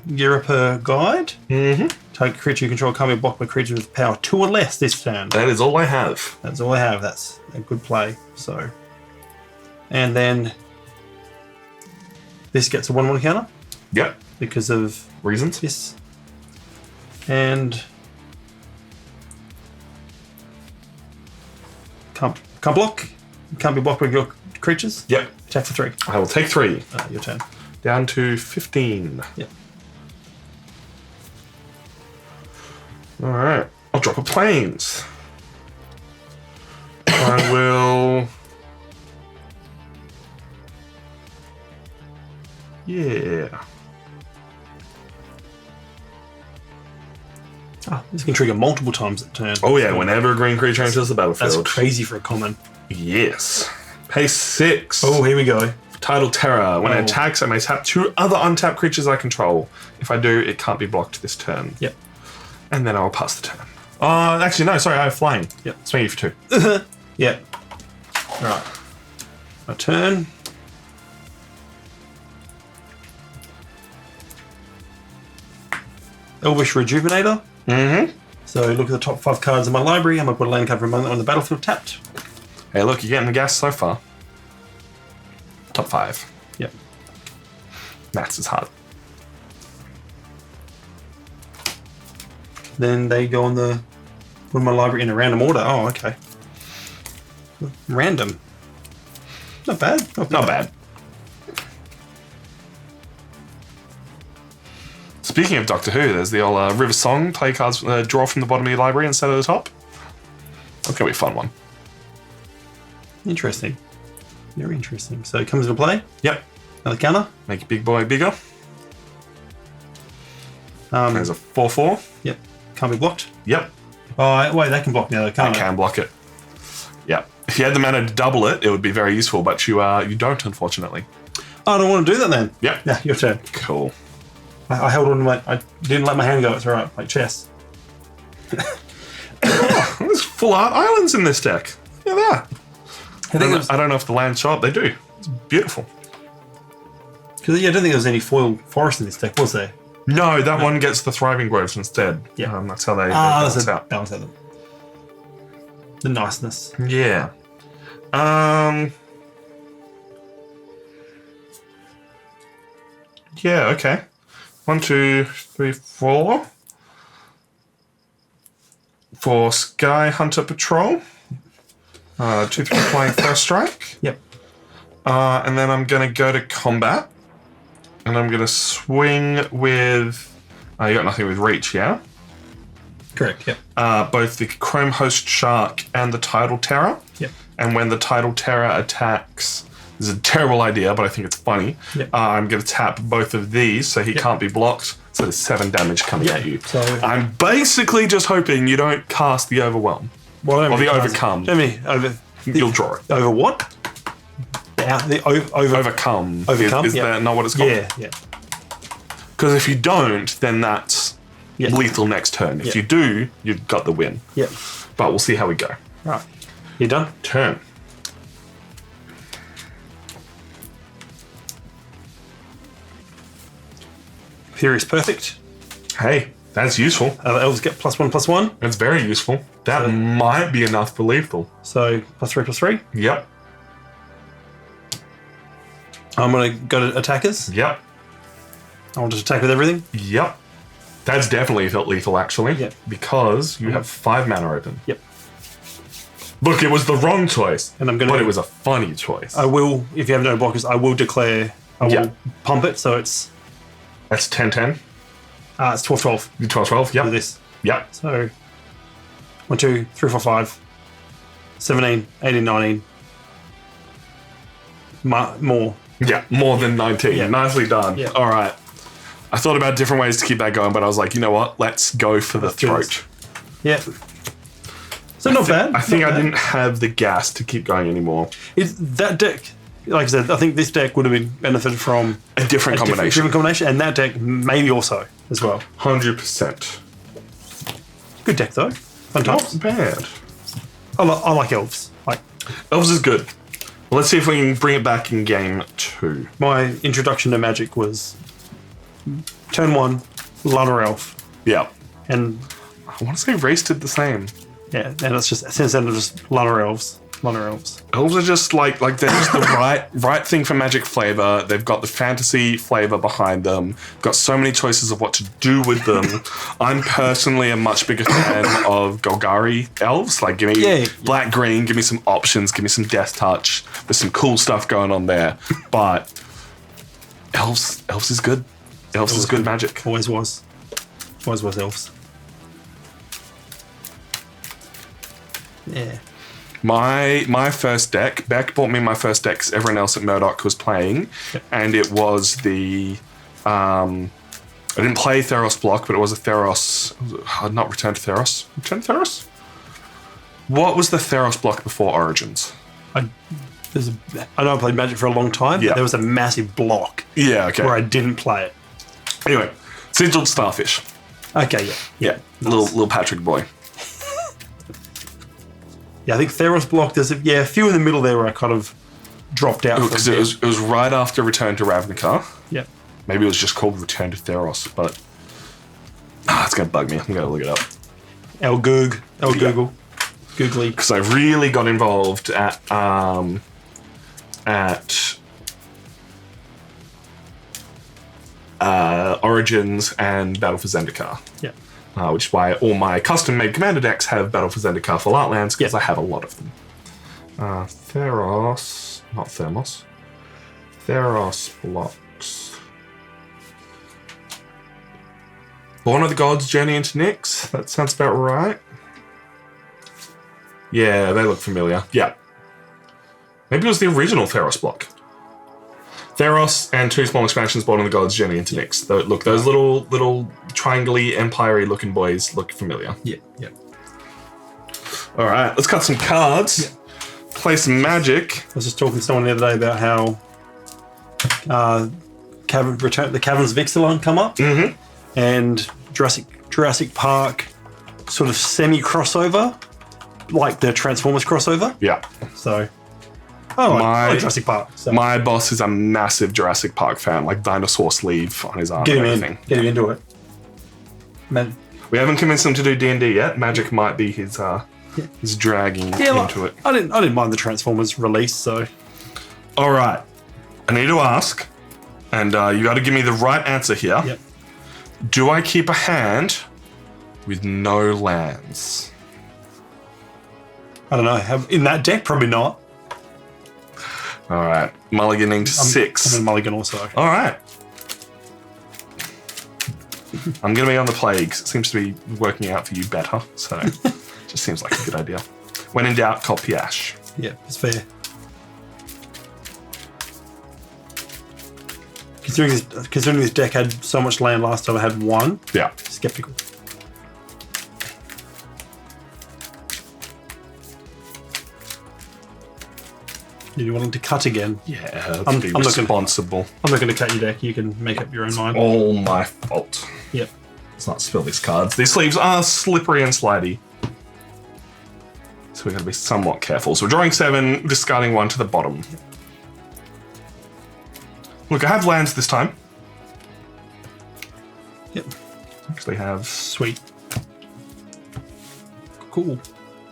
Europa Guide. Mm-hmm. Target creature you control can't be blocked by creatures with power 2 or less this turn. That is all I have. That's all I have. That's a good play. So, and then this gets a 1/1 counter Yep. because of Reasons? this, and can't block. Can't be blocked by your creatures. Yep. Attack for 3. I will take 3. Your turn. Down to 15. Yep. All right. I'll drop a planes. I will. Yeah. This can trigger multiple times at turn. Oh yeah. Whenever a green creature enters the battlefield. That's crazy for a common. Yes. Pay 6. Oh, here we go. Title Terror. When Oh. it attacks, I may tap 2 other untapped creatures I control. If I do, it can't be blocked this turn. Yep. And then I'll pass the turn. Actually, no, sorry, I have flying. Yep. Swing you for 2. Yep. Right. My turn. Elvish Rejuvenator. Mm-hmm. So look at the top 5 cards in my library. I'm going to put a land card from on the battlefield tapped. Hey, look, you're getting the gas so far. Top 5. Yep. Maths is hard. Then they go on the put my library in a random order. Oh, okay. Random. Not bad. Not bad. Speaking of Doctor Who, there's the old River Song. Play cards, draw from the bottom of your library instead of the top. That's going to be a fun one. Interesting. Very interesting. So it comes into play. Yep. Another counter. Make your big boy bigger. There's a 4/4. Yep. Can't be blocked. Yep. Oh, wait, that can block now. I Can't it? can block it. Yep. If you had the mana to double it, it would be very useful, but you don't, unfortunately. Oh, I don't want to do that then. Yep. Yeah, your turn. Cool. I held on to my. I didn't let my hand go. It's all right. Like chess. There's full art islands in this deck. Look at that. I don't know if the lands show up. They do. It's beautiful. Because I don't think there was any foil forest in this deck, was there? No, that one gets the Thriving Groves instead. Yeah. That's how they That's balance a out. balance out. The niceness. Yeah. Yeah, okay. 1, 2, 3, 4. For Sky Hunter Patrol. 2, 3 playing first strike. Yep. And then I'm going to go to combat. And I'm going to swing with... you got nothing with reach, yeah? Correct. Yep. Both the Chrome Host Shark and the Tidal Terror. Yep. And when the Tidal Terror attacks, This is a terrible idea, but I think it's funny. Yep. I'm going to tap both of these so he can't be blocked. So there's 7 damage coming at you. So I'm basically just hoping you don't cast the Overwhelm. well, Or the Overcome. You'll draw it. Over what? Overcome. Overcome, Is that not what it's called? Yeah. Because if you don't, then that's Yeah. lethal next turn. If Yeah. you do, you've got the win. Yep. But we'll see how we go. Right. You done? Turn. Furious perfect. Hey, that's useful. The elves get +1/+1. That's very useful. That So- might be enough for lethal. So +3/+3. Yep. I'm going to go to attackers. Yep. I'll just attack with everything. Yep. That's definitely lethal, actually. Yep. Because you have 5 mana open. Yep. Look, it was the wrong choice. And I'm gonna- But it was a funny choice. I will, if you have no blockers, I will declare, I will Yeah. pump it so it's That's 10-10. it's 12/12 12-12. Yep. for this. Yep. So 1, 2, 3, 4, 5, 17, 18, 19. More. Yeah. More than 19. Yeah. Nicely done. Yeah. All right. I thought about different ways to keep that going, but I was like, you know what? Let's go for the Let's do throat. this. Yeah. So not bad. I think not I bad. didn't have the gas to keep going anymore. That deck, like I said, I think this deck would have been benefited from A different combination. different combination, and that deck maybe also as well. 100%. Good deck though. Fun times. Not bad. I like elves. Like Elves is good. Well, let's see if we can bring it back in game 2. my introduction to Magic was turn 1, Lana Elf, Yeah. and I want to say Race did the same. yeah, and it's just since then it's just Lana Elves. Elves are just like they're just the right thing for Magic flavor. They've got the fantasy flavor behind them. Got so many choices of what to do with them. I'm personally a much bigger fan of Golgari elves. Like, give me Yeah. black, green. Give me some options. Give me some death touch. There's some cool stuff going on there. But elves is good. Elves is good Magic. Always was elves. Yeah. My first deck, Beck bought me my first deck because everyone else at Murdoch was playing, and it was the I didn't play Theros block, but it was a Theros. Not Return to Theros. Return to Theros. What was the Theros block before Origins? I know I played Magic for a long time. Yeah. But there was a massive block Yeah. Okay. where I didn't play it. Anyway, Sigiled Starfish. Okay, yeah. Yeah. Little Patrick boy. Yeah, I think Theros block, there's a few in the middle there where I kind of dropped out. Because it was right after Return to Ravnica. Yeah. Maybe it was just called Return to Theros, but it's gonna bug me. I'm gonna look it up. Google. Googly. Because I really got involved at Origins and Battle for Zendikar. Yeah. Which is why all my custom-made commander decks have Battle for Zendikar for Outlands, because I have a lot of them. Theros, not Thermos. Theros blocks. Born of the Gods, Journey into Nyx. That sounds about right. Yeah, they look familiar. Yeah. Maybe it was the original Theros block. Theros and 2 small expansions, Born of the Gods, Journey into Nyx. Look, those little triangle-y, empire-y looking boys look familiar. Yeah. All right, let's cut some cards. Yeah. Play some Magic. I was just talking to someone the other day about how the Caverns of Ixalan come up, and Jurassic Park sort of semi-crossover, like the Transformers crossover. Yeah. So, I like Jurassic Park. So. My boss is a massive Jurassic Park fan, like dinosaur sleeve on his arm and everything. Get him into it. Man. We haven't convinced him to do D&D yet. Magic might be his dragging into it. I didn't mind the Transformers release, so. All right. I need to ask, and you got to give me the right answer here. Yep. Do I keep a hand with no lands? I don't know. In that deck, probably not. All right. Mulliganing to 6. I'm in Mulligan also. All right. I'm going to be on the Plague. It seems to be working out for you better, so just seems like a good idea. When in doubt, call Piash. Yeah, it's fair. considering this deck had so much land last time, I had 1. Yeah. Skeptical. Do you want him to cut again? Yeah, I'm be not gonna- responsible. I'm not going to cut your deck. You can make up your own mind. All my fault. Yep. Let's not spill these cards. These sleeves are slippery and slidey. So we're going to be somewhat careful. So we're drawing 7, discarding 1 to the bottom. Look, I have lands this time. Yep. Actually have... Sweet. Cool.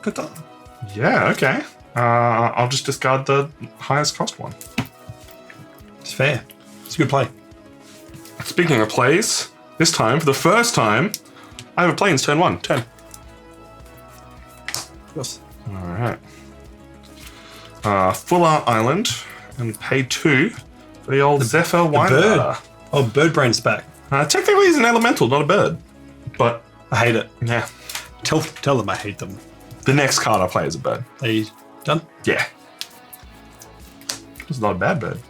Good. Yeah, okay. I'll just discard the highest cost one. It's fair. It's a good play. Speaking of plays, this time, for the first time, I have a Plains turn 1. Turn. Yes. Alright. Full Art Island, and pay 2 for the old Zephyr Wine bird. Bar. Oh, Bird Brain's back. Technically, he's an elemental, not a bird. But, I hate it. yeah. Tell them I hate them. The next card I play is a bird. Are you done? Yeah. It's not a bad bird.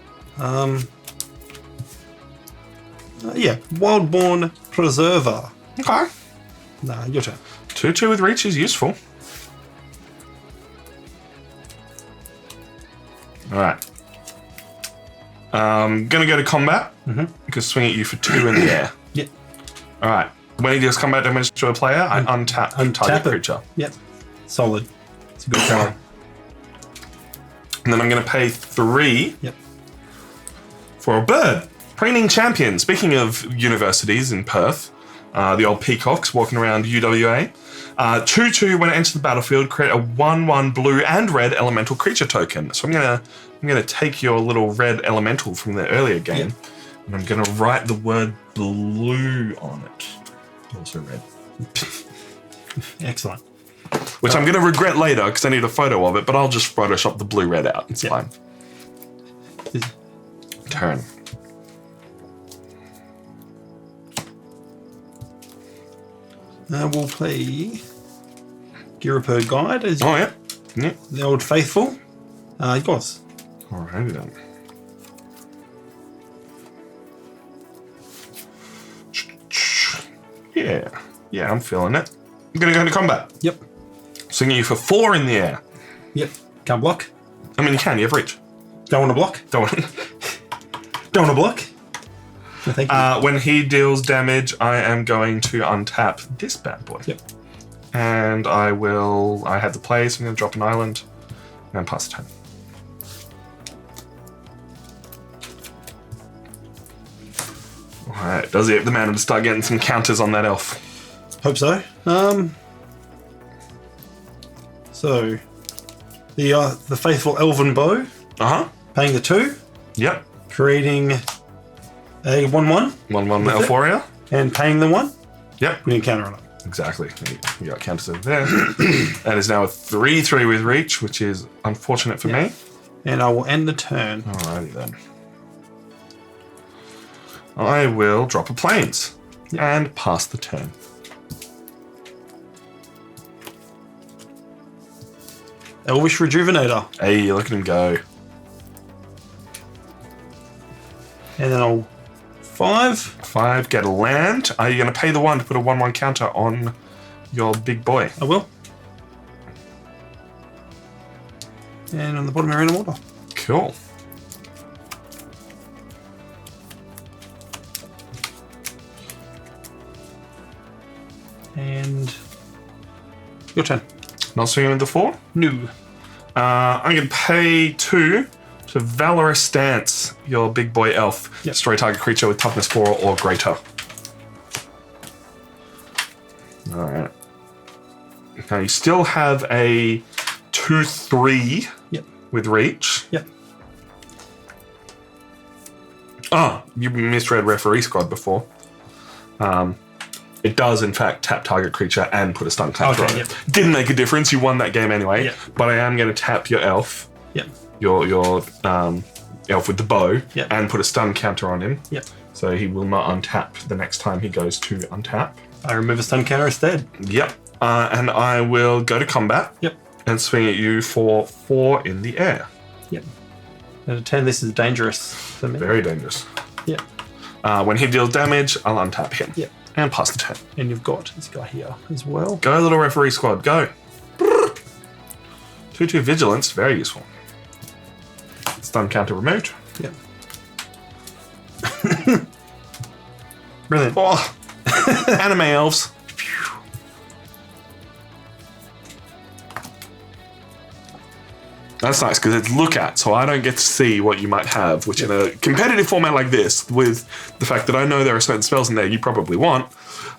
Yeah. Wildborn Preserver. Okay. Nah, your turn. 2/2 with reach is useful. Alright. Gonna go to combat. Because swing at you for 2 in the air. Yep. Alright. When he deals combat damage to a player, I untap target it. creature. Yep. Solid. It's a good card. And then I'm going to pay 3 Yep. for a bird. Preening Champion. Speaking of universities in Perth, the old peacocks walking around UWA. 2/2 when it enters the battlefield, create a 1/1 blue and red elemental creature token. So I'm gonna take your little red elemental from the earlier game, and I'm gonna write the word blue on it. Also red. Excellent. Which I'm gonna regret later because I need a photo of it, but I'll just Photoshop the blue red out. It's fine. Turn. We'll play Girapur Guide as Oh yeah. Yeah. the old faithful. Yours. Alrighty then. Yeah, I'm feeling it. I'm gonna go into combat. Yep. Swinging you for 4 in the air. Yep. Can't block. I mean, you can. You have reach. Don't want to block. Don't want. Don't want to block. No, thank you. When he deals damage, I am going to untap this bad boy. Yep. And I have the play, so I'm going to drop an island and pass the turn. Alright, does he have the mana to start getting some counters on that elf? Hope so. So the faithful elven bow, Uh-huh. paying the 2, Yep. creating a 1/1, 1/1 With elf it? warrior. and paying the 1. Yep. We can counter on it. Exactly. You got counters over there. That is now a 3/3 with reach, which is unfortunate for me. And I will end the turn. Alrighty then. I will drop a plains and pass the turn. Elvish Rejuvenator. Hey, look at him go. And then I'll 5. 5, get a land. Are you going to pay the 1 to put a 1/1 counter on your big boy? I will. And on the bottom, random order. Cool. And your turn. Not swinging with the 4. No. I'm going to pay 2 to Valorous Stance, your big boy elf. Yep. Destroy target creature with toughness 4 or greater. Alright. Now you still have a 2/3 Yep. with reach. Yep. Oh, you misread referee squad before. It does, in fact, tap target creature and put a stun counter Okay, on yep. it. Didn't make a difference. You won that game anyway. Yep. But I am going to tap your elf, Yep. your elf with the bow, Yep. and put a stun counter on him. Yep. So he will not untap the next time he goes to untap. I remove a stun counter instead. Yep. And I will go to combat. Yep. And swing at you for 4 in the air. Yep. At a 10, this is dangerous for me. Very dangerous. Yep. When he deals damage, I'll untap him. Yep. And pass the turn. And you've got this guy here as well. Go, little referee squad, go. 2/2 vigilance, very useful. Stun counter removed. Yep. Brilliant. Oh, anime elves. That's nice because it's look at, so I don't get to see what you might have, which in a competitive format like this, with the fact that I know there are certain spells in there you probably want,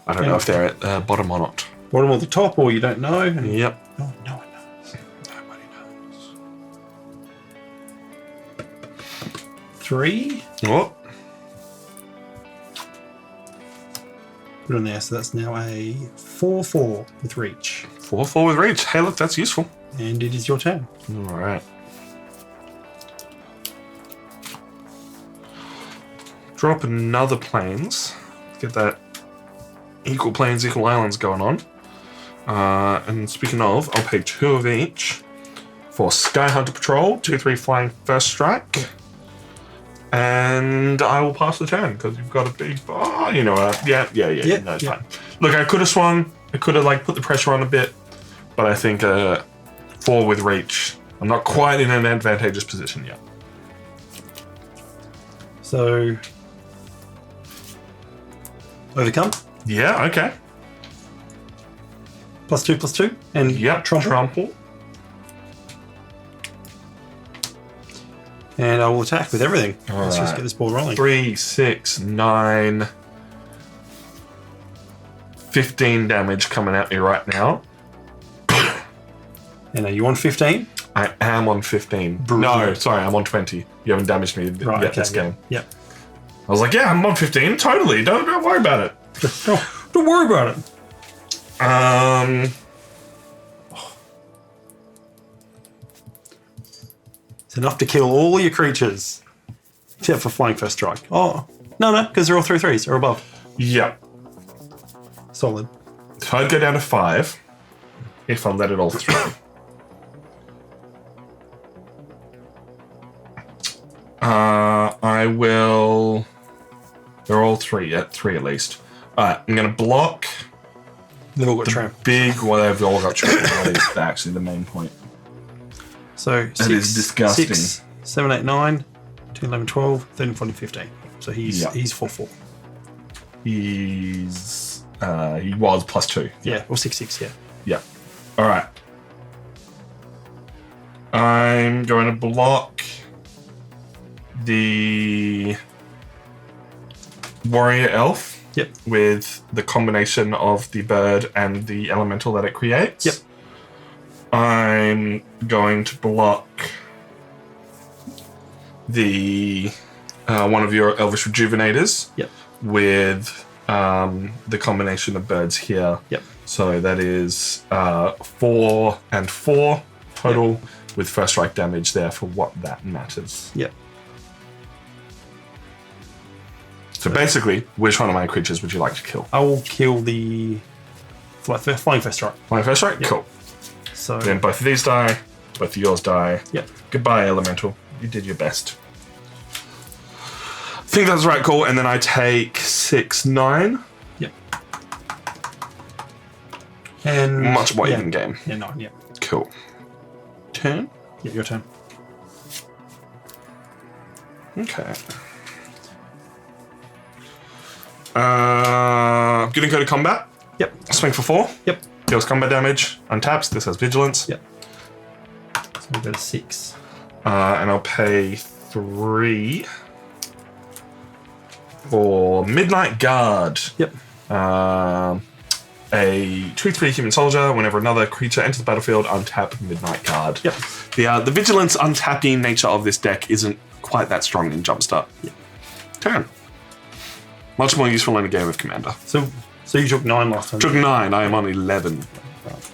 I don't know if they're at the bottom or not. Bottom or the top, or you don't know. Yep. Oh, no one knows. Nobody knows. 3. Oh, Put it on there, so that's now a 4/4 with reach. 4/4 with reach. Hey, look, that's useful. And it is your turn. All right. Drop another planes. Get that equal planes, equal islands going on. And speaking of, I'll pay 2 of each for Sky Hunter Patrol, 2/3 flying first strike. And I will pass the turn because you've got a big. Oh, you know what? Yeah. No, it's fine. Look, I could have swung. I could have put the pressure on a bit, but I think 4 with reach. I'm not quite in an advantageous position yet. So, overcome. Yeah. Okay. +2/+2. And Yep. Trample. And I will attack with everything. Let's just right. get this ball rolling. 3, 6, 9, 15 damage coming at me right now. And are you on 15? I am on 15. No, sorry, I'm on 20. You haven't damaged me yet this game. Yep. I was like, yeah, I'm on 15. Totally. Don't worry about it. Don't worry about it. It's enough to kill all your creatures. Except for flying first strike. Oh, no, because they're all 3/3s or above. Yep. Solid. So I'd go down to 5 if I let it all through. I will. They're all 3 at 3 at least. Alright, I'm gonna block They've all got tramp. big. Well, they've all got tramp. That is actually the main point. So That is disgusting. 6, 7, 8, 9, 10, 11, 12, 13, 14, 15. So he's 4/4. He was +2. Yeah, or 6/6, yeah. Yeah. Alright. I'm going to block the warrior elf. Yep. With the combination of the bird and the elemental that it creates. Yep. I'm going to block the one of your Elvish Rejuvenators. Yep. With the combination of birds here. Yep. So that is 4 and 4 total, with first strike damage there for what that matters. Yep. So basically, which one of my creatures would you like to kill? I will kill the flying first strike. Flying first strike? Yep. Cool. So Then both of these die, both of yours die. Yep. Goodbye, Elemental. You did your best. I think that's right, cool. And then I take 6, 9. Yep. And Much what in game. Yeah, 9, yeah. Cool. Turn? Yeah, your turn. Okay. I'm gonna go to combat. Yep. Swing for 4. Yep. Deals combat damage. Untaps. This has vigilance. Yep. So we go to 6. And I'll pay 3 for Midnight Guard. Yep. A 2/3 human soldier. Whenever another creature enters the battlefield, untap Midnight Guard. Yep. The vigilance untapping nature of this deck isn't quite that strong in Jumpstart. Yep. Turn. Much more useful in a game of Commander. So you took 9 last time. Took 9. I am on 11. Right.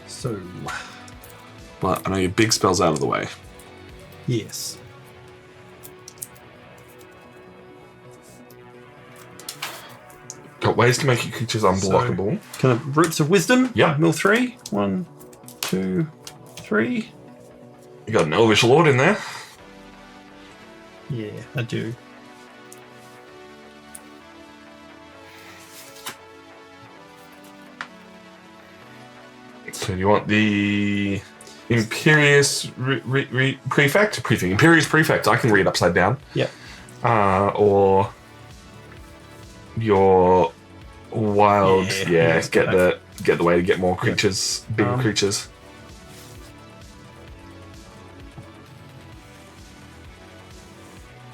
So But I know your big spell's out of the way. yes. Got ways to make your creatures unblockable. Kind of roots of wisdom. Yep. Mill 3. 1, 2, 3. You got an Elvish Lord in there. Yeah, I do. So you want the Imperious Prefect? Imperious Prefect, I can read upside down. Yeah. Or your wild, get the way to get more creatures, bigger creatures.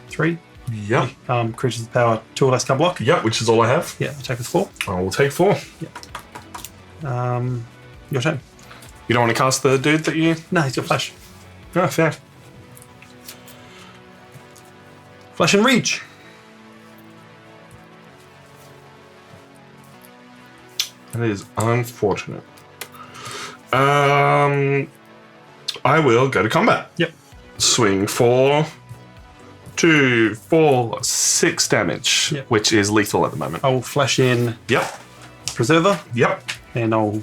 Three. Yep. Creatures with power 2 or less can block. Yep, which is all I have. Yeah, attack with 4. I will take 4. Yeah. Your turn. You don't want to cast the dude that you... No, he's got flash. Oh, fair. Flash and reach. That is unfortunate. I will go to combat. Yep. Swing for 2, 4, 6 damage, Yep. which is lethal at the moment. I will flash in Yep. Preserver, Yep. and I'll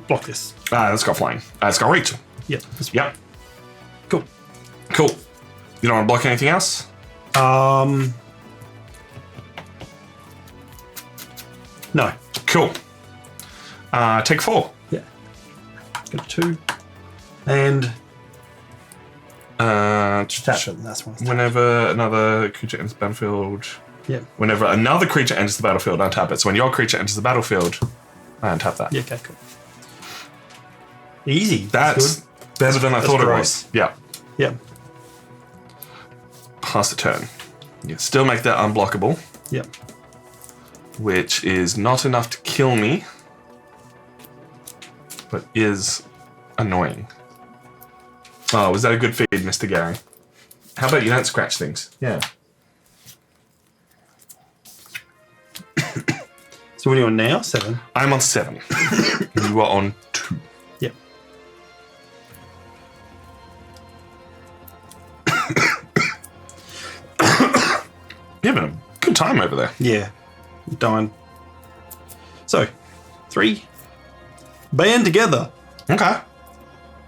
block this. It's got flying. It's got reach. Yep. Yep. Cool. Cool. You don't want to block anything else? No. Cool. Take 4. Yeah. Got 2. And tap it. That's one. Whenever another creature enters the battlefield, Yeah. whenever another creature enters the battlefield, untap it. So when your creature enters the battlefield, I untap that. Yeah. Okay. Cool. Easy. That's good. better than I thought it great. was. Yeah. Yeah. Pass the turn. You still make that unblockable, Yeah. which is not enough to kill me, but is annoying. Oh, was that a good feed, Mr. Gary? How about you don't scratch things? Yeah. So what are you on now? 7. I'm on 7. You are on 2. Yeah. You're having a good time over there. Yeah. You're dying. So, 3. Band together. Okay.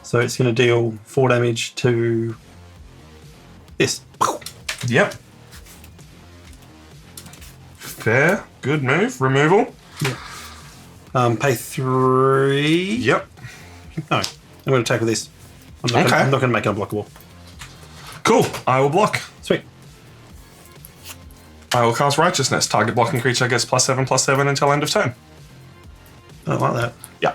So it's going to deal 4 damage to this. Yep. Fair. Good move. Removal. Pay 3. Yep. No, I'm going to attack with this. I'm not Okay. going to make it unblockable. Cool. I will block. Sweet. I will cast Righteousness. Target blocking creature gets +7/+7 until end of turn. I don't like that. Yeah.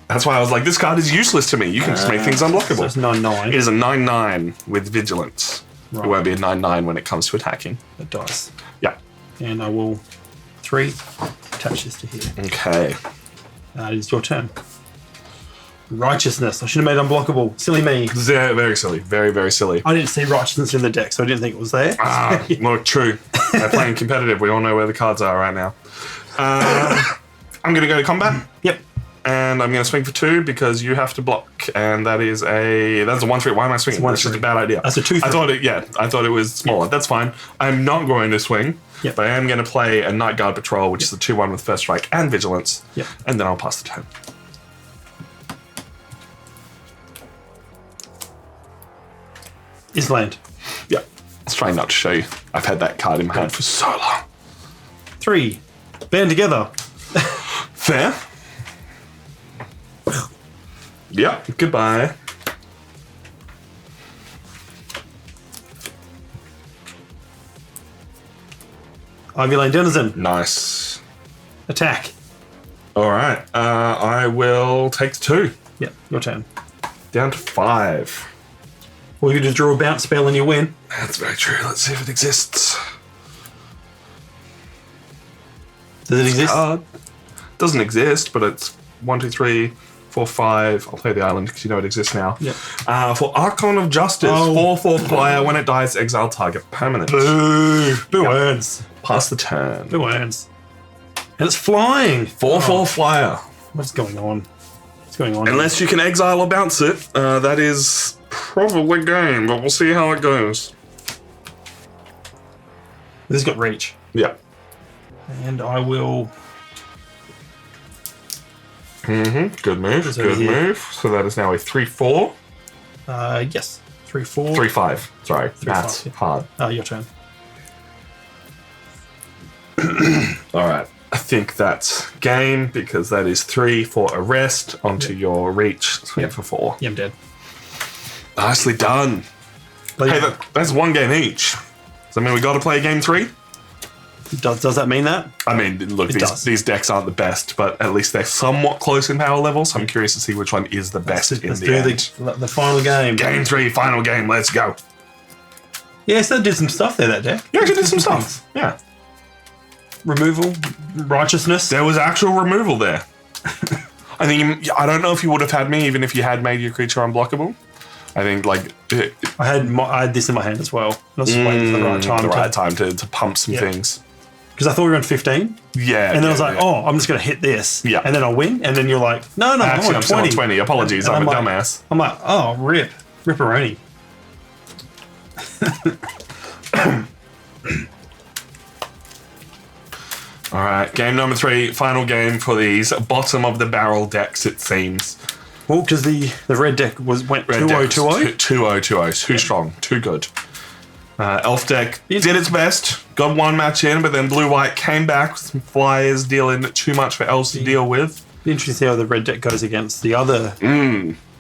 That's why I was like, this card is useless to me. You can just make things unblockable. So it's 9/9. It is a 9/9 with Vigilance. Right. It won't be a 9/9 when it comes to attacking. It dies. Yeah. And I will 3 attach this to here. Okay. It's your turn. Righteousness. I should have made it unblockable. Silly me. Very, very silly. Very, very silly. I didn't see righteousness in the deck, so I didn't think it was there. Look, true. They're playing competitive. We all know where the cards are right now. I'm going to go to combat. Yep. And I'm going to swing for 2 because you have to block, and that's a 1/3. Why am I swinging? That's just a bad idea. That's a 2/3. I thought it was smaller. Yeah. That's fine. I'm not going to swing, Yep. but I am going to play a Night Guard Patrol, which is a 2/1 with First Strike and Vigilance. Yep. And then I'll pass the turn. Is land. Yeah. I was trying not to show you. I've had that card in my hand for so long. 3. Band together. Fair. Yeah. Goodbye. Ivy Lane Denizen. Nice. Attack. All right. I will take 2. Yep. Your turn. Down to 5. Or you just draw a bounce spell and you win. That's very true. Let's see if it exists. Does it exist? Doesn't exist, but it's 1, 2, 3, 4, 5. I'll play the island because you know it exists now. Yep. For Archon of Justice, 4/4 flyer. When it dies, exile target permanent. Boo. Boo Yep. earns. Pass the turn. Boo earns. And it's flying. 4/4 flyer. What's going on? What's going on? Unless you can exile or bounce it, that is probably game, but we'll see how it goes. This has got reach. Yeah. And I will Good move. It's over Good here. move. So that is now a 3-4. Yes. 3-4. 3-5. Sorry. 3-5, Maths. yeah. Hard. Your turn. All right. I think that's game because that is 3 for a rest onto your reach. Swing for 4. Yeah, I'm dead. Nicely done. Hey, that's one game each. Does that mean we got to play game 3? Does that mean that? I mean, look, these decks aren't the best, but at least they're somewhat close in power level, so I'm curious to see which one is the best in the end. The final game. Game 3, final game, let's go. Yes, that did some stuff there, that deck. Yeah, it did some stuff. Yeah. Removal, righteousness. There was actual removal there. I think, I don't know if you would have had me even if you had made your creature unblockable. I think, like... I had this in my hand as well. I was waiting for the right time. To pump some things. Because I thought we were on 15. Yeah. And then I was like, oh, I'm just going to hit this. Yeah. And then I'll win. And then you're like, no, Actually, I'm still 20. on 20. Apologies, And I'm a like, dumbass. I'm like, oh, ripperoni. All right, game number 3, final game for these bottom of the barrel decks, it seems. Well, because the red deck went 2-0-2-0. 2-0-2-0. Too strong, too good. Elf deck did its best, got one match in, but then blue-white came back with some flyers, dealing too much for elves to deal with. Interesting to see how the red deck goes against the other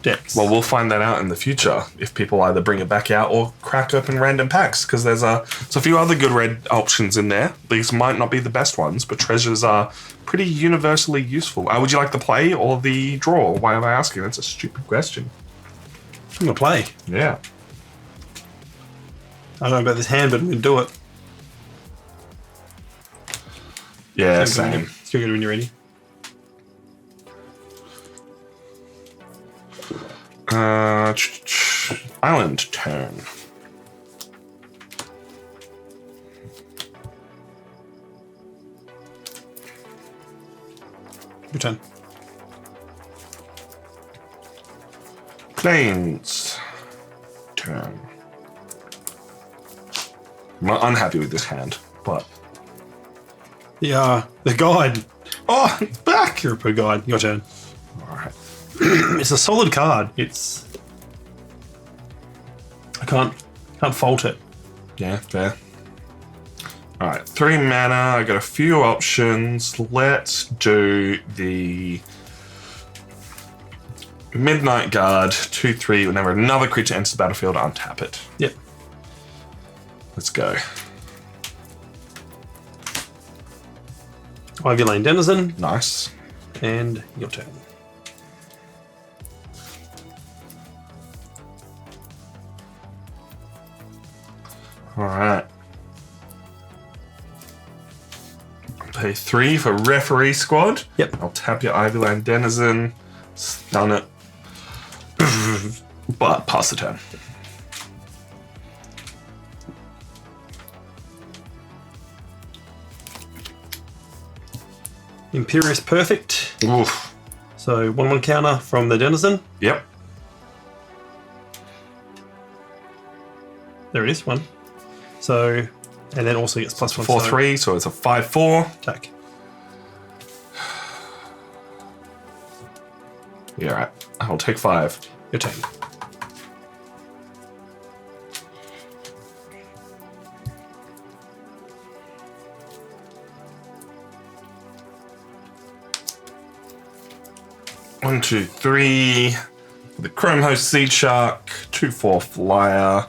decks. Well, we'll find that out in the future if people either bring it back out or crack open random packs, because there's a few other good red options in there. These might not be the best ones, but treasures are pretty universally useful. Would you like the play or the draw? Why am I asking? That's a stupid question. I'm going to play. Yeah. I don't know about this hand, but I'm going to do it. Yeah, same. Still good when you're ready. Island turn. Your turn. Plains turn. I'm not unhappy with this hand, but... The guide. Oh, it's back! Europa guide. Your turn. Alright. It's a solid card. I can't fault it. Yeah, fair. Alright, 3 mana. I got a few options. Let's do the Midnight Guard. 2/3. Whenever another creature enters the battlefield, untap it. Yep. Let's go. Ivy Lane Denizen. Nice. And your turn. Alright. Pay 3 for referee squad. Yep. I'll tap your Ivy Land Denizen, stun it, but pass the turn. Imperious Perfect. Oof. So 1/1 counter from the Denizen. Yep. There it is, 1. So, and then also gets +1. 4/3, so it's a 5/4. Attack. Yeah, right. I'll take 5. Your turn. One, 2, 3. The Chrome Host Seed Shark, 2/4 flyer,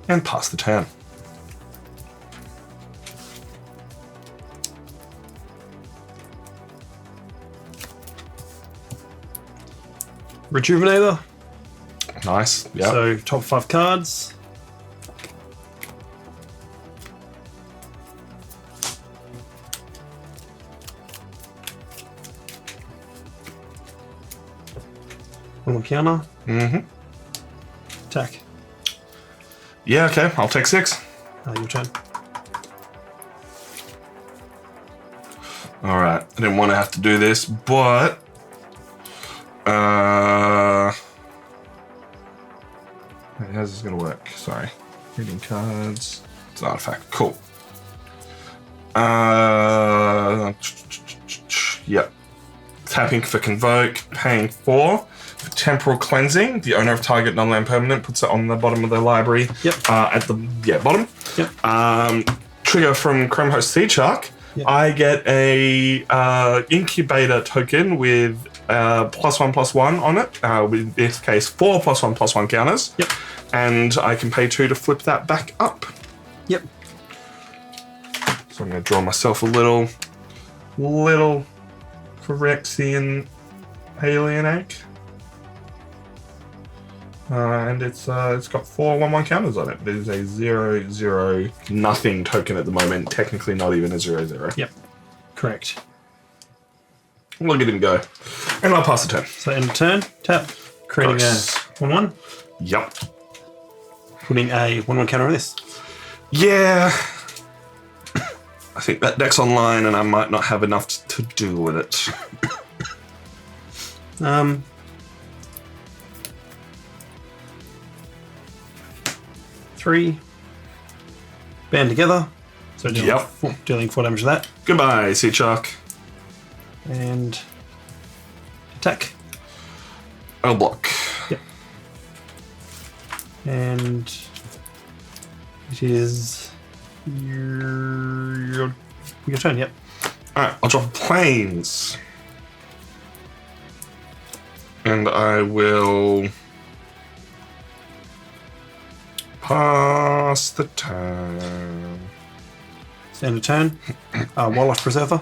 and pass the turn. Rejuvenator. Nice. Yeah. So top 5 cards. One counter. Mm-hmm. Attack. Yeah, okay. I'll take 6. Your turn. Alright. I didn't want to have to do this, but... Wait, how's this going to work? Sorry. Reading cards. It's an artifact. Cool. Yep. tapping for Convoke, paying 4 for Temporal Cleansing. The owner of target non-land permanent puts it on the bottom of their library. Yep. At the bottom. Yep. Trigger from Chrome Host Sea Shark. Yep. I get a incubator token with +1/+1 on it. In this case, 4 +1/+1 counters. Yep. And I can pay 2 to flip that back up. Yep. So I'm going to draw myself a little Phyrexian alien egg. And it's got 4 1/1 counters on it. There's a 0/0 nothing token at the moment. Technically not even a 0/0. Yep. Correct. Look at him go. And I'll pass the turn. So end of turn, tap, creating Nice. a 1/1, Yep. putting a 1/1 counter on this. Yeah. I think that deck's online and I might not have enough to do with it. 3. Band together. So dealing, Yep. dealing 4 damage to that. Goodbye, Sea Shark. And attack. I'll block. Yep. And it is your turn, yep. Alright, I'll drop planes. And I will pass the turn. End of turn. Wildlife Preserver.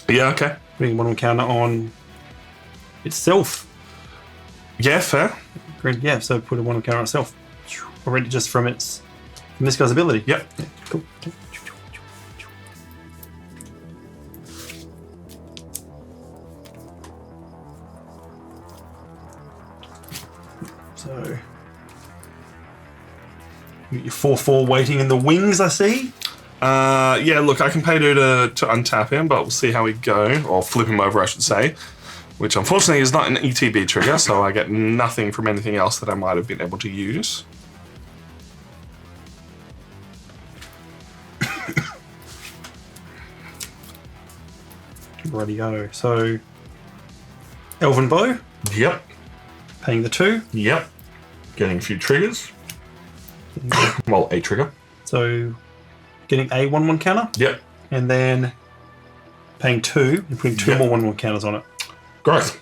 Yeah, okay. Putting 1/1 counter on itself. Yeah, fair. Green, yeah, so put a 1/1 counter on itself. Already just from this guy's ability. Yep. Cool. So you got your 4/4 waiting in the wings, I see. Yeah, look, I can pay 2 to untap him, but we'll see how we go. Or flip him over, I should say. Which unfortunately is not an ETB trigger, so I get nothing from anything else that I might have been able to use. Righty-go. So Elven Bow, Yep. paying the 2. Yep. Getting a few triggers. Well, a trigger. So getting a 1/1 counter, Yep. and then paying 2 and putting 2 Yep. more 1/1 counters on it. Growth.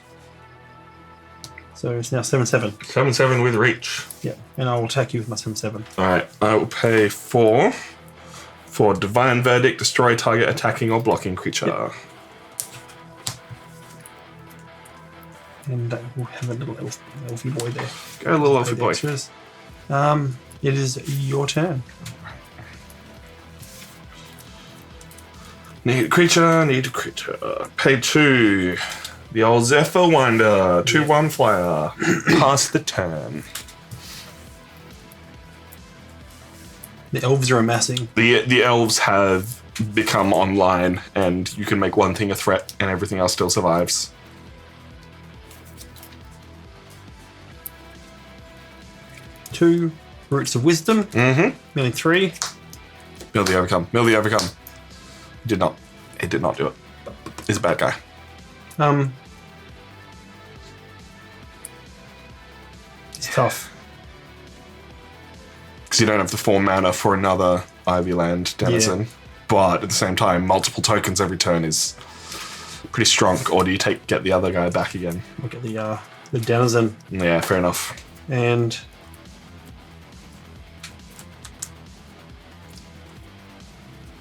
So it's now 7/7. 7/7 with reach. Yeah, and I will attack you with my 7/7. Alright, I will pay 4 for Divine Verdict, destroy target attacking or blocking creature. Yep. And we'll have a little elfy boy there. Go, little elfy The boy. extras. It is your turn. Need a creature. Pay 2. The old Zephyr Winder, 2/1 flyer. Pass the turn. The elves are amassing. The elves have become online, and you can make one thing a threat, and everything else still survives. Two Roots of Wisdom. Mm-hmm. Milling 3. Mill the Overcome. It did not do it. He's a bad guy. It's tough. Because you don't have the 4 mana for another Ivy Land Denizen. Yeah. But at the same time, multiple tokens every turn is pretty strong. Or do you get the other guy back again? Look at the Denizen. Yeah, fair enough. And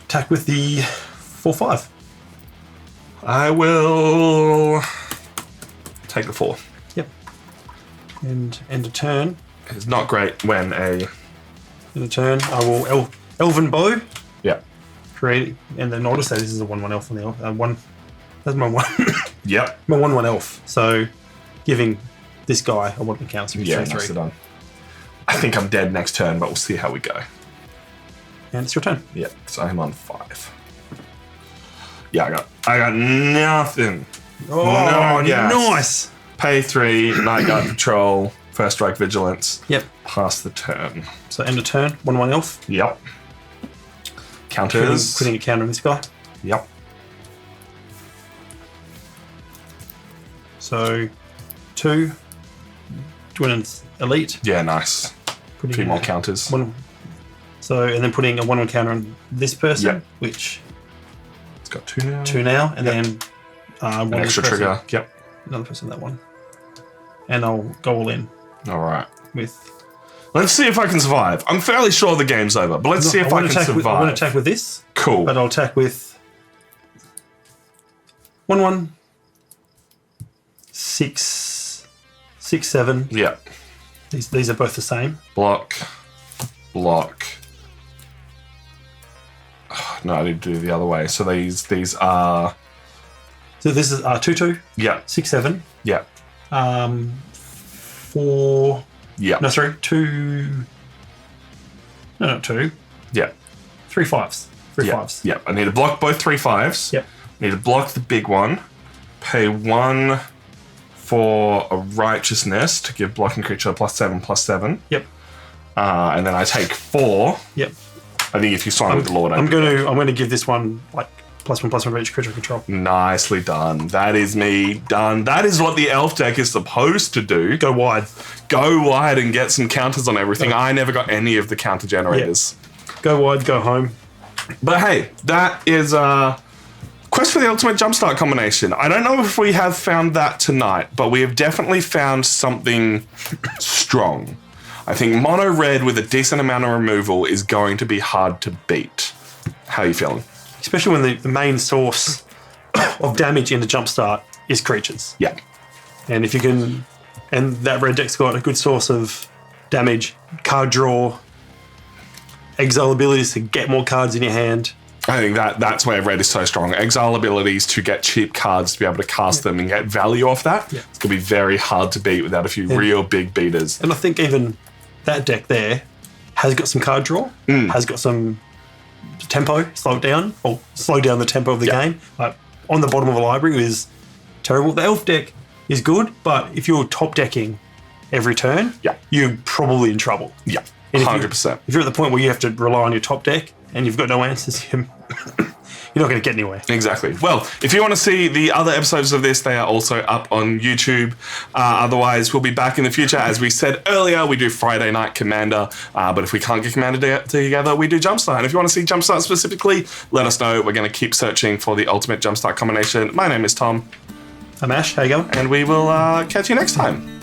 attack with the 4/5. I will take the 4. Yep. And end of turn. It's not great when a... End of turn, I will Elven Bow. Yeah. Create, and then notice that this is a 1/1 elf on the elf. That's my one. Yep. My 1/1 elf. So giving this guy a 1/1 counter. So Yeah, 3/3. nicely done. I think I'm dead next turn, but we'll see how we go. And it's your turn. Yeah, because I'm on 5. Yeah, I got nothing. Oh, No gas. nice. Pay 3, Night Guard Patrol, First Strike Vigilance. Yep. Pass the turn. So end of turn, 1/1 elf. Yep. Counters. Putting a counter on this guy. Yep. So 2. Doing an elite. Yeah, nice. Putting 2 more counters. One, so, and then putting a 1/1 counter on this person, Yep. which It's got 2 now. 2 now, and then An one extra person, trigger. Yep. Another person that one, and I'll go all in All right. with. Let's see if I can survive. I'm fairly sure the game's over, but let's see if I can survive. I want to attack with this, Cool. but I'll attack with 1/1, 6, 6, 7. Yeah. These are both the same. Block. Block. Oh, no, I need to do it the other way. So these are... So this is 2/2, Yeah. 6, 7, Yeah. 4. Yeah. No, sorry, 2. No, not 2. Yeah. 3 5s. 3 Yeah. 5s. Yeah. I need to block both 3 5s. Yep. Need to block the big one. Pay 1 for a righteousness to give blocking creature +7/+7. Yep. And then I take 4. Yep. I think if you sign with the Lord, I'm going to give this one like +1/+1 for each creature control. Nicely done. That is me done. That is what the elf deck is supposed to do. Go wide. Go wide and get some counters on everything. I never got any of the counter generators. Go wide, go home. But hey, that is Quest for the Ultimate Jumpstart combination. I don't know if we have found that tonight, but we have definitely found something strong. I think mono red with a decent amount of removal is going to be hard to beat. How are you feeling? Especially when the main source of damage in the Jumpstart is creatures. Yeah. And if you can... And that red deck's got a good source of damage, card draw, exile abilities to get more cards in your hand. I think that's where red is so strong. Exile abilities to get cheap cards to be able to cast them and get value off that. Yeah. It's going to be very hard to beat without a few real big beaters. And I think even that deck there has got some card draw, has got some tempo, slow down the tempo of the game. Like on the bottom of a library is terrible. The elf deck is good, but if you're top decking every turn, you're probably in trouble. Yeah, And 100%. If you're at the point where you have to rely on your top deck and you've got no answers, you're not going to get anywhere. Exactly. Well, if you want to see the other episodes of this, they are also up on YouTube. Otherwise, we'll be back in the future. As we said earlier, we do Friday Night Commander, but if we can't get Commander together, we do Jumpstart. And if you want to see Jumpstart specifically, let us know. We're going to keep searching for the ultimate Jumpstart combination. My name is Tom. I'm Ash. How you going? And we will catch you next time.